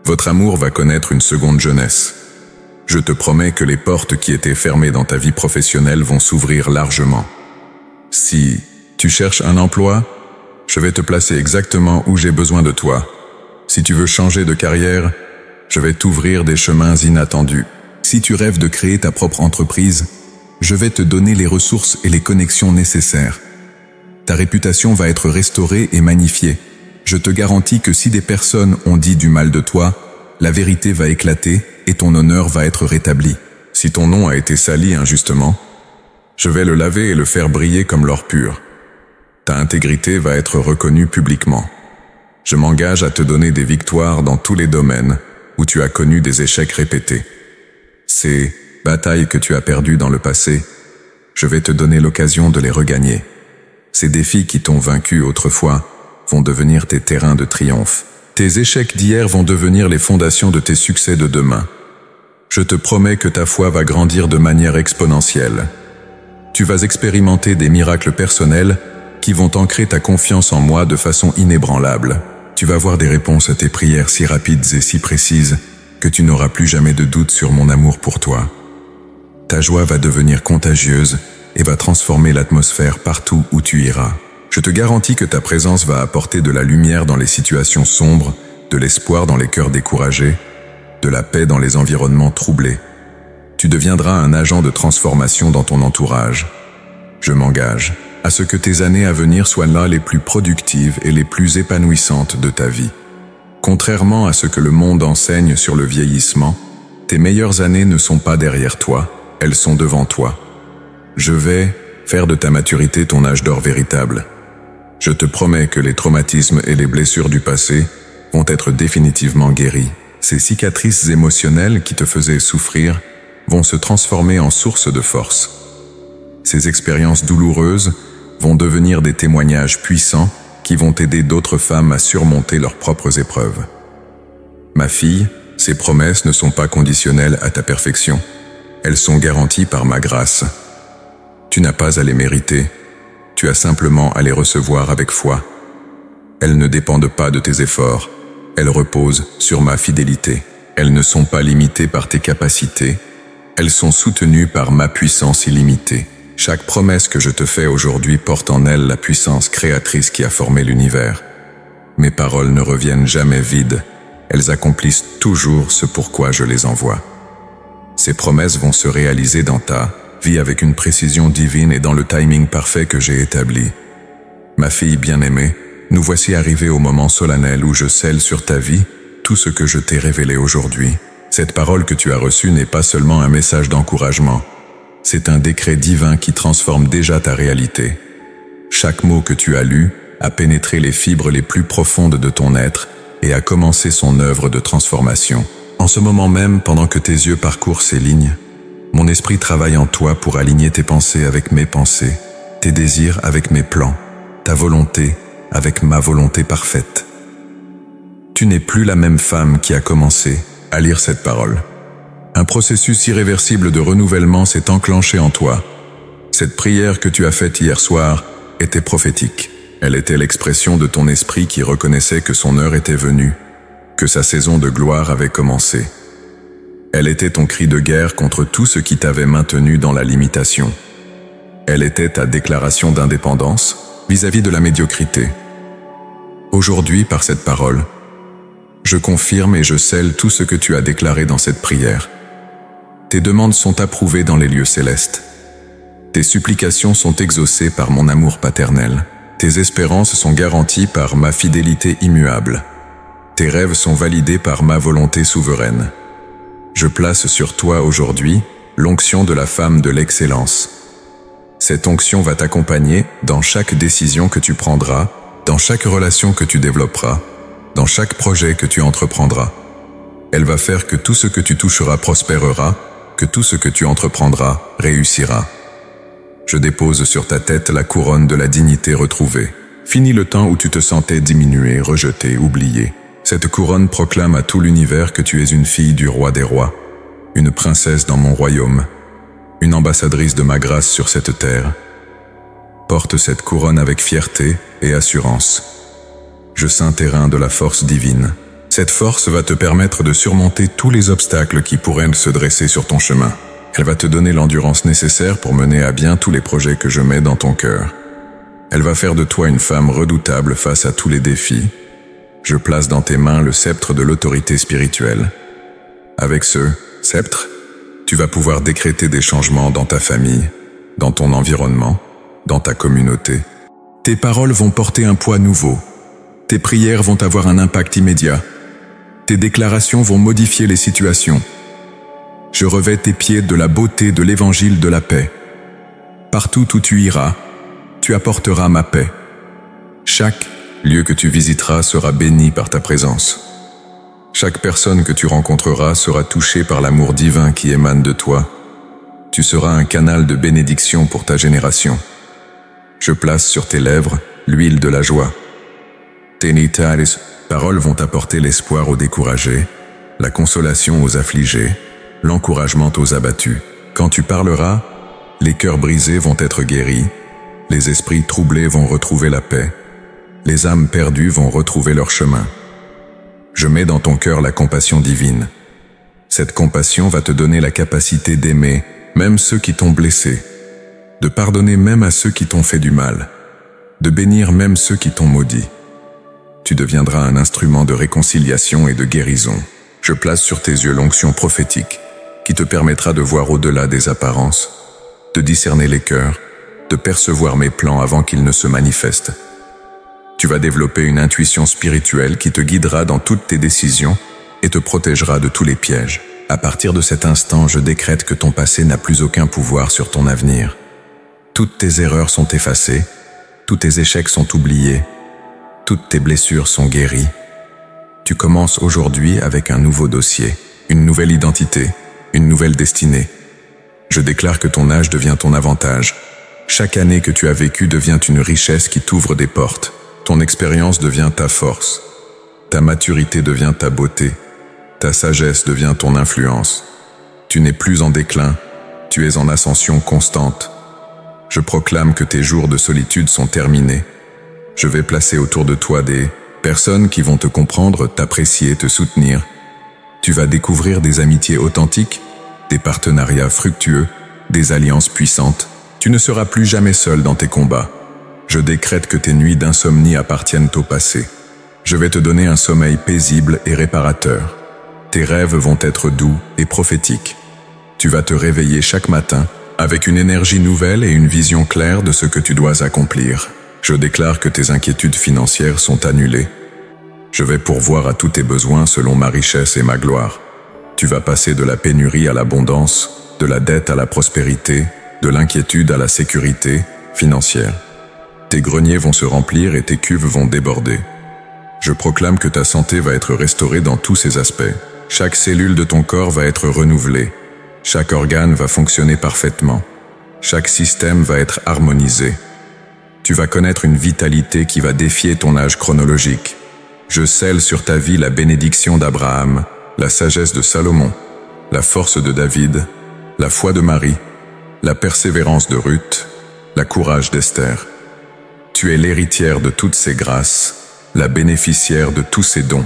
Votre amour va connaître une seconde jeunesse. Je te promets que les portes qui étaient fermées dans ta vie professionnelle vont s'ouvrir largement. Si tu cherches un emploi, je vais te placer exactement où j'ai besoin de toi. Si tu veux changer de carrière, je vais t'ouvrir des chemins inattendus. Si tu rêves de créer ta propre entreprise, Je vais te donner les ressources et les connexions nécessaires. Ta réputation va être restaurée et magnifiée. Je te garantis que si des personnes ont dit du mal de toi, la vérité va éclater et ton honneur va être rétabli. Si ton nom a été sali injustement, je vais le laver et le faire briller comme l'or pur. Ta intégrité va être reconnue publiquement. Je m'engage à te donner des victoires dans tous les domaines où tu as connu des échecs répétés. Ces batailles que tu as perdues dans le passé, je vais te donner l'occasion de les regagner. Ces défis qui t'ont vaincu autrefois vont devenir tes terrains de triomphe. Tes échecs d'hier vont devenir les fondations de tes succès de demain. Je te promets que ta foi va grandir de manière exponentielle. Tu vas expérimenter des miracles personnels qui vont ancrer ta confiance en moi de façon inébranlable. Tu vas voir des réponses à tes prières si rapides et si précises que tu n'auras plus jamais de doute sur mon amour pour toi. Ta joie va devenir contagieuse et va transformer l'atmosphère partout où tu iras. Je te garantis que ta présence va apporter de la lumière dans les situations sombres, de l'espoir dans les cœurs découragés, de la paix dans les environnements troublés. Tu deviendras un agent de transformation dans ton entourage. Je m'engage à ce que tes années à venir soient là les plus productives et les plus épanouissantes de ta vie. Contrairement à ce que le monde enseigne sur le vieillissement, tes meilleures années ne sont pas derrière toi, elles sont devant toi. Je vais faire de ta maturité ton âge d'or véritable. Je te promets que les traumatismes et les blessures du passé vont être définitivement guéris. Ces cicatrices émotionnelles qui te faisaient souffrir vont se transformer en source de force. Ces expériences douloureuses vont devenir des témoignages puissants qui vont aider d'autres femmes à surmonter leurs propres épreuves. Ma fille, ces promesses ne sont pas conditionnelles à ta perfection. Elles sont garanties par ma grâce. Tu n'as pas à les mériter. Tu as simplement à les recevoir avec foi. Elles ne dépendent pas de tes efforts. Elles reposent sur ma fidélité. Elles ne sont pas limitées par tes capacités. Elles sont soutenues par ma puissance illimitée. Chaque promesse que je te fais aujourd'hui porte en elle la puissance créatrice qui a formé l'univers. Mes paroles ne reviennent jamais vides. Elles accomplissent toujours ce pourquoi je les envoie. Ces promesses vont se réaliser dans ta vie avec une précision divine et dans le timing parfait que j'ai établi. Ma fille bien-aimée, nous voici arrivés au moment solennel où je scelle sur ta vie tout ce que je t'ai révélé aujourd'hui. Cette parole que tu as reçue n'est pas seulement un message d'encouragement. C'est un décret divin qui transforme déjà ta réalité. Chaque mot que tu as lu a pénétré les fibres les plus profondes de ton être et a commencé son œuvre de transformation. En ce moment même, pendant que tes yeux parcourent ces lignes, mon esprit travaille en toi pour aligner tes pensées avec mes pensées, tes désirs avec mes plans, ta volonté avec ma volonté parfaite. Tu n'es plus la même femme qui a commencé à lire cette parole. Un processus irréversible de renouvellement s'est enclenché en toi. Cette prière que tu as faite hier soir était prophétique. Elle était l'expression de ton esprit qui reconnaissait que son heure était venue, que sa saison de gloire avait commencé. Elle était ton cri de guerre contre tout ce qui t'avait maintenu dans la limitation. Elle était ta déclaration d'indépendance vis-à-vis de la médiocrité. Aujourd'hui, par cette parole, je confirme et je scelle tout ce que tu as déclaré dans cette prière. Tes demandes sont approuvées dans les lieux célestes. Tes supplications sont exaucées par mon amour paternel. Tes espérances sont garanties par ma fidélité immuable. Tes rêves sont validés par ma volonté souveraine. Je place sur toi aujourd'hui l'onction de la femme de l'excellence. Cette onction va t'accompagner dans chaque décision que tu prendras, dans chaque relation que tu développeras, dans chaque projet que tu entreprendras. Elle va faire que tout ce que tu toucheras prospérera, que tout ce que tu entreprendras réussira. Je dépose sur ta tête la couronne de la dignité retrouvée. Fini le temps où tu te sentais diminué, rejeté, oublié. Cette couronne proclame à tout l'univers que tu es une fille du roi des rois, une princesse dans mon royaume, une ambassadrice de ma grâce sur cette terre. Porte cette couronne avec fierté et assurance. Je ceins tes reins de la force divine. Cette force va te permettre de surmonter tous les obstacles qui pourraient se dresser sur ton chemin. Elle va te donner l'endurance nécessaire pour mener à bien tous les projets que je mets dans ton cœur. Elle va faire de toi une femme redoutable face à tous les défis. Je place dans tes mains le sceptre de l'autorité spirituelle. Avec ce sceptre, Tu vas pouvoir décréter des changements dans ta famille, dans ton environnement, dans ta communauté. Tes paroles vont porter un poids nouveau. Tes prières vont avoir un impact immédiat. Tes déclarations vont modifier les situations. Je revêts tes pieds de la beauté de l'évangile de la paix. Partout où tu iras, tu apporteras ma paix. Chaque lieu que tu visiteras sera béni par ta présence. Chaque personne que tu rencontreras sera touchée par l'amour divin qui émane de toi. Tu seras un canal de bénédiction pour ta génération. Je place sur tes lèvres l'huile de la joie. Tes paroles vont apporter l'espoir aux découragés, la consolation aux affligés, l'encouragement aux abattus. Quand tu parleras, les cœurs brisés vont être guéris, les esprits troublés vont retrouver la paix, les âmes perdues vont retrouver leur chemin. Je mets dans ton cœur la compassion divine. Cette compassion va te donner la capacité d'aimer même ceux qui t'ont blessé, de pardonner même à ceux qui t'ont fait du mal, de bénir même ceux qui t'ont maudit. Tu deviendras un instrument de réconciliation et de guérison. Je place sur tes yeux l'onction prophétique qui te permettra de voir au-delà des apparences, de discerner les cœurs, de percevoir mes plans avant qu'ils ne se manifestent. Tu vas développer une intuition spirituelle qui te guidera dans toutes tes décisions et te protégera de tous les pièges. À partir de cet instant, je décrète que ton passé n'a plus aucun pouvoir sur ton avenir. Toutes tes erreurs sont effacées, tous tes échecs sont oubliés, toutes tes blessures sont guéries. Tu commences aujourd'hui avec un nouveau dossier, une nouvelle identité, une nouvelle destinée. Je déclare que ton âge devient ton avantage. Chaque année que tu as vécue devient une richesse qui t'ouvre des portes. Ton expérience devient ta force. Ta maturité devient ta beauté. Ta sagesse devient ton influence. Tu n'es plus en déclin, tu es en ascension constante. Je proclame que tes jours de solitude sont terminés. Je vais placer autour de toi des personnes qui vont te comprendre, t'apprécier, te soutenir. Tu vas découvrir des amitiés authentiques, des partenariats fructueux, des alliances puissantes. Tu ne seras plus jamais seul dans tes combats. Je décrète que tes nuits d'insomnie appartiennent au passé. Je vais te donner un sommeil paisible et réparateur. Tes rêves vont être doux et prophétiques. Tu vas te réveiller chaque matin avec une énergie nouvelle et une vision claire de ce que tu dois accomplir. Je déclare que tes inquiétudes financières sont annulées. Je vais pourvoir à tous tes besoins selon ma richesse et ma gloire. Tu vas passer de la pénurie à l'abondance, de la dette à la prospérité, de l'inquiétude à la sécurité financière. Tes greniers vont se remplir et tes cuves vont déborder. Je proclame que ta santé va être restaurée dans tous ses aspects. Chaque cellule de ton corps va être renouvelée. Chaque organe va fonctionner parfaitement. Chaque système va être harmonisé. Tu vas connaître une vitalité qui va défier ton âge chronologique. Je scelle sur ta vie la bénédiction d'Abraham, la sagesse de Salomon, la force de David, la foi de Marie, la persévérance de Ruth, la courage d'Esther. Tu es l'héritière de toutes ces grâces, la bénéficiaire de tous ces dons,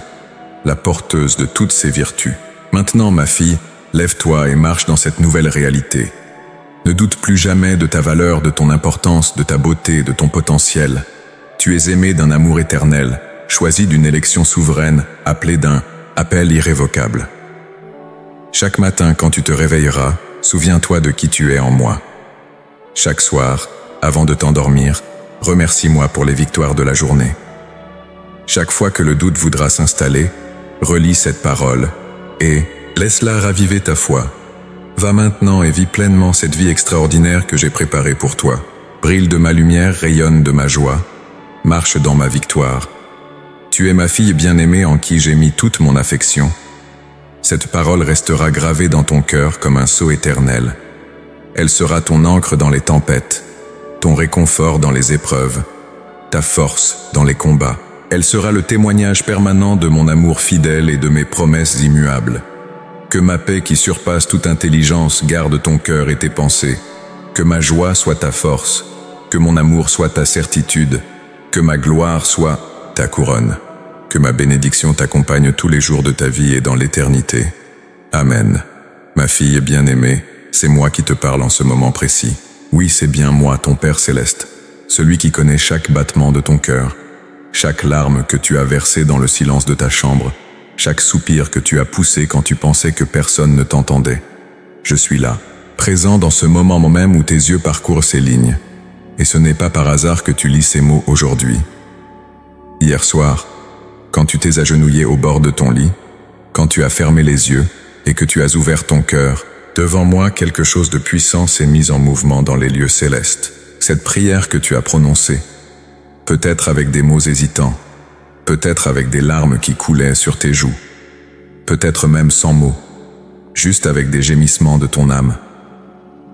la porteuse de toutes ces vertus. Maintenant, ma fille, lève-toi et marche dans cette nouvelle réalité. Ne doute plus jamais de ta valeur, de ton importance, de ta beauté, de ton potentiel. Tu es aimé d'un amour éternel, choisi d'une élection souveraine, appelé d'un appel irrévocable. Chaque matin, quand tu te réveilleras, souviens-toi de qui tu es en moi. Chaque soir, avant de t'endormir, remercie-moi pour les victoires de la journée. Chaque fois que le doute voudra s'installer, relis cette parole et laisse-la raviver ta foi. Va maintenant et vis pleinement cette vie extraordinaire que j'ai préparée pour toi. Brille de ma lumière, rayonne de ma joie. Marche dans ma victoire. Tu es ma fille bien-aimée en qui j'ai mis toute mon affection. Cette parole restera gravée dans ton cœur comme un sceau éternel. Elle sera ton ancre dans les tempêtes, ton réconfort dans les épreuves, ta force dans les combats. Elle sera le témoignage permanent de mon amour fidèle et de mes promesses immuables. Que ma paix qui surpasse toute intelligence garde ton cœur et tes pensées. Que ma joie soit ta force. Que mon amour soit ta certitude. Que ma gloire soit ta couronne. Que ma bénédiction t'accompagne tous les jours de ta vie et dans l'éternité. Amen. Ma fille bien-aimée, c'est moi qui te parle en ce moment précis. Oui, c'est bien moi, ton Père céleste, celui qui connaît chaque battement de ton cœur, chaque larme que tu as versée dans le silence de ta chambre, chaque soupir que tu as poussé quand tu pensais que personne ne t'entendait. Je suis là, présent dans ce moment même où tes yeux parcourent ces lignes. Et ce n'est pas par hasard que tu lis ces mots aujourd'hui. Hier soir, quand tu t'es agenouillé au bord de ton lit, quand tu as fermé les yeux et que tu as ouvert ton cœur, devant moi quelque chose de puissant s'est mis en mouvement dans les lieux célestes. Cette prière que tu as prononcée, peut-être avec des mots hésitants, peut-être avec des larmes qui coulaient sur tes joues, peut-être même sans mots, juste avec des gémissements de ton âme.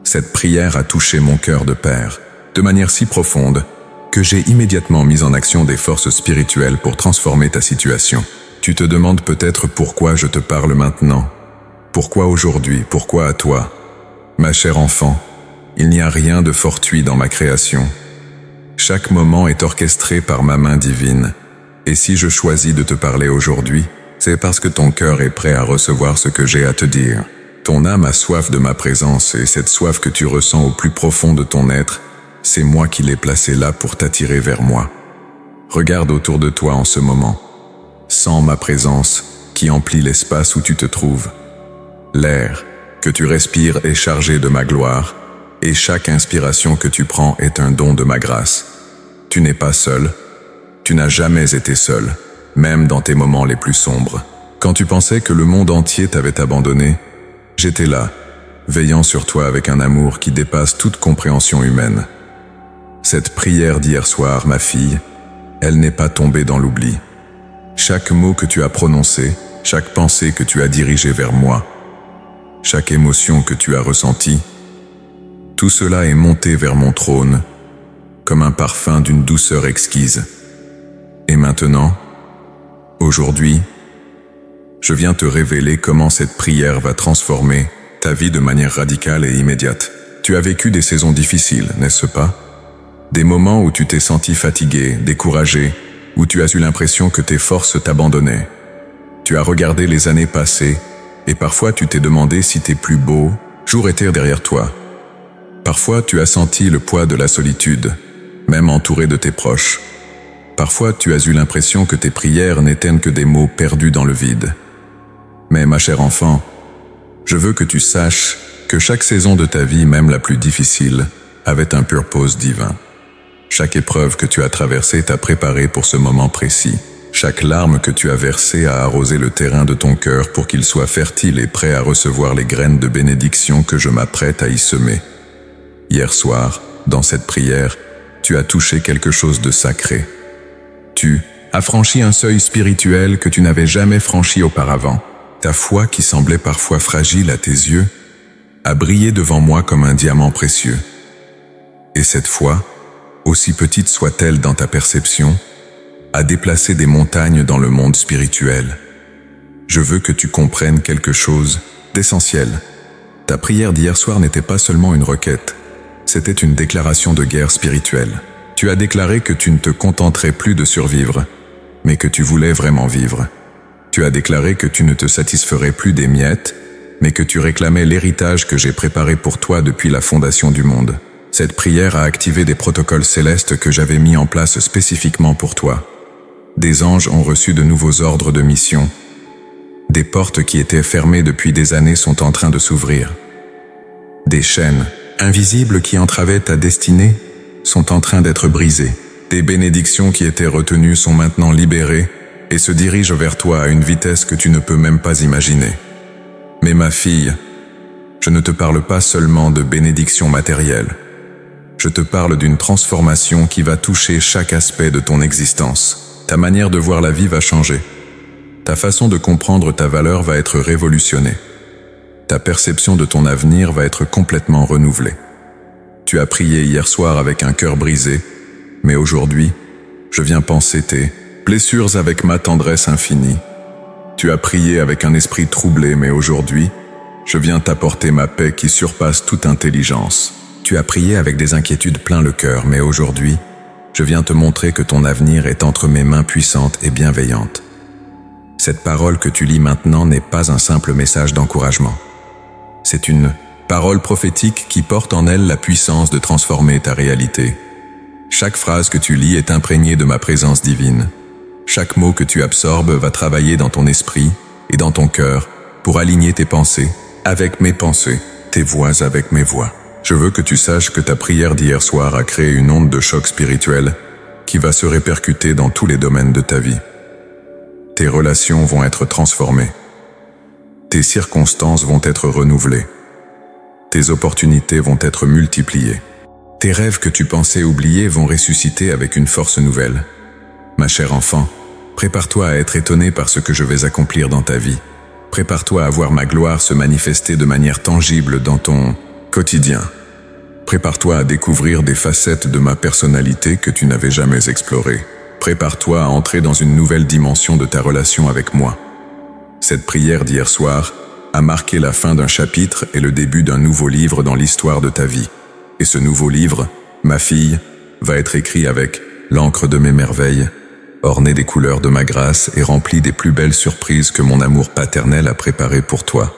Cette prière a touché mon cœur de père, de manière si profonde que j'ai immédiatement mis en action des forces spirituelles pour transformer ta situation. Tu te demandes peut-être pourquoi je te parle maintenant. Pourquoi aujourd'hui? Pourquoi à toi? Ma chère enfant, il n'y a rien de fortuit dans ma création. Chaque moment est orchestré par ma main divine. Et si je choisis de te parler aujourd'hui, c'est parce que ton cœur est prêt à recevoir ce que j'ai à te dire. Ton âme a soif de ma présence et cette soif que tu ressens au plus profond de ton être, c'est moi qui l'ai placée là pour t'attirer vers moi. Regarde autour de toi en ce moment. Sens ma présence qui emplit l'espace où tu te trouves. L'air que tu respires est chargé de ma gloire et chaque inspiration que tu prends est un don de ma grâce. Tu n'es pas seul. Tu n'as jamais été seul, même dans tes moments les plus sombres. Quand tu pensais que le monde entier t'avait abandonné, j'étais là, veillant sur toi avec un amour qui dépasse toute compréhension humaine. Cette prière d'hier soir, ma fille, elle n'est pas tombée dans l'oubli. Chaque mot que tu as prononcé, chaque pensée que tu as dirigée vers moi, chaque émotion que tu as ressentie, tout cela est monté vers mon trône, comme un parfum d'une douceur exquise. Et maintenant, aujourd'hui, je viens te révéler comment cette prière va transformer ta vie de manière radicale et immédiate. Tu as vécu des saisons difficiles, n'est-ce pas? Des moments où tu t'es senti fatigué, découragé, où tu as eu l'impression que tes forces t'abandonnaient. Tu as regardé les années passées, et parfois tu t'es demandé si tes plus beaux jours étaient derrière toi. Parfois tu as senti le poids de la solitude, même entouré de tes proches. Parfois tu as eu l'impression que tes prières n'étaient que des mots perdus dans le vide. Mais ma chère enfant, je veux que tu saches que chaque saison de ta vie, même la plus difficile, avait un purpose divin. Chaque épreuve que tu as traversée t'a préparé pour ce moment précis. Chaque larme que tu as versée a arrosé le terrain de ton cœur pour qu'il soit fertile et prêt à recevoir les graines de bénédiction que je m'apprête à y semer. Hier soir, dans cette prière, tu as touché quelque chose de sacré. Tu as franchi un seuil spirituel que tu n'avais jamais franchi auparavant. Ta foi, qui semblait parfois fragile à tes yeux, a brillé devant moi comme un diamant précieux. Et cette foi, aussi petite soit-elle dans ta perception, a déplacé des montagnes dans le monde spirituel. Je veux que tu comprennes quelque chose d'essentiel. Ta prière d'hier soir n'était pas seulement une requête, c'était une déclaration de guerre spirituelle. Tu as déclaré que tu ne te contenterais plus de survivre, mais que tu voulais vraiment vivre. Tu as déclaré que tu ne te satisferais plus des miettes, mais que tu réclamais l'héritage que j'ai préparé pour toi depuis la fondation du monde. Cette prière a activé des protocoles célestes que j'avais mis en place spécifiquement pour toi. Des anges ont reçu de nouveaux ordres de mission. Des portes qui étaient fermées depuis des années sont en train de s'ouvrir. Des chaînes invisibles qui entravaient ta destinée sont en train d'être brisées. Des bénédictions qui étaient retenues sont maintenant libérées et se dirigent vers toi à une vitesse que tu ne peux même pas imaginer. Mais ma fille, je ne te parle pas seulement de bénédictions matérielles. Je te parle d'une transformation qui va toucher chaque aspect de ton existence. Ta manière de voir la vie va changer. Ta façon de comprendre ta valeur va être révolutionnée. Ta perception de ton avenir va être complètement renouvelée. Tu as prié hier soir avec un cœur brisé, mais aujourd'hui, je viens panser tes blessures avec ma tendresse infinie. Tu as prié avec un esprit troublé, mais aujourd'hui, je viens t'apporter ma paix qui surpasse toute intelligence. Tu as prié avec des inquiétudes plein le cœur, mais aujourd'hui, je viens te montrer que ton avenir est entre mes mains puissantes et bienveillantes. Cette parole que tu lis maintenant n'est pas un simple message d'encouragement. C'est une parole prophétique qui porte en elle la puissance de transformer ta réalité. Chaque phrase que tu lis est imprégnée de ma présence divine. Chaque mot que tu absorbes va travailler dans ton esprit et dans ton cœur pour aligner tes pensées avec mes pensées. tes voix avec mes voix. Je veux que tu saches que ta prière d'hier soir a créé une onde de choc spirituel qui va se répercuter dans tous les domaines de ta vie. Tes relations vont être transformées. Tes circonstances vont être renouvelées. Tes opportunités vont être multipliées. Tes rêves que tu pensais oublier vont ressusciter avec une force nouvelle. Ma chère enfant, prépare-toi à être étonné par ce que je vais accomplir dans ta vie. Prépare-toi à voir ma gloire se manifester de manière tangible dans ton quotidien. Prépare-toi à découvrir des facettes de ma personnalité que tu n'avais jamais explorées. Prépare-toi à entrer dans une nouvelle dimension de ta relation avec moi. Cette prière d'hier soir a marqué la fin d'un chapitre et le début d'un nouveau livre dans l'histoire de ta vie. Et ce nouveau livre, ma fille, va être écrit avec l'encre de mes merveilles, orné des couleurs de ma grâce et rempli des plus belles surprises que mon amour paternel a préparées pour toi.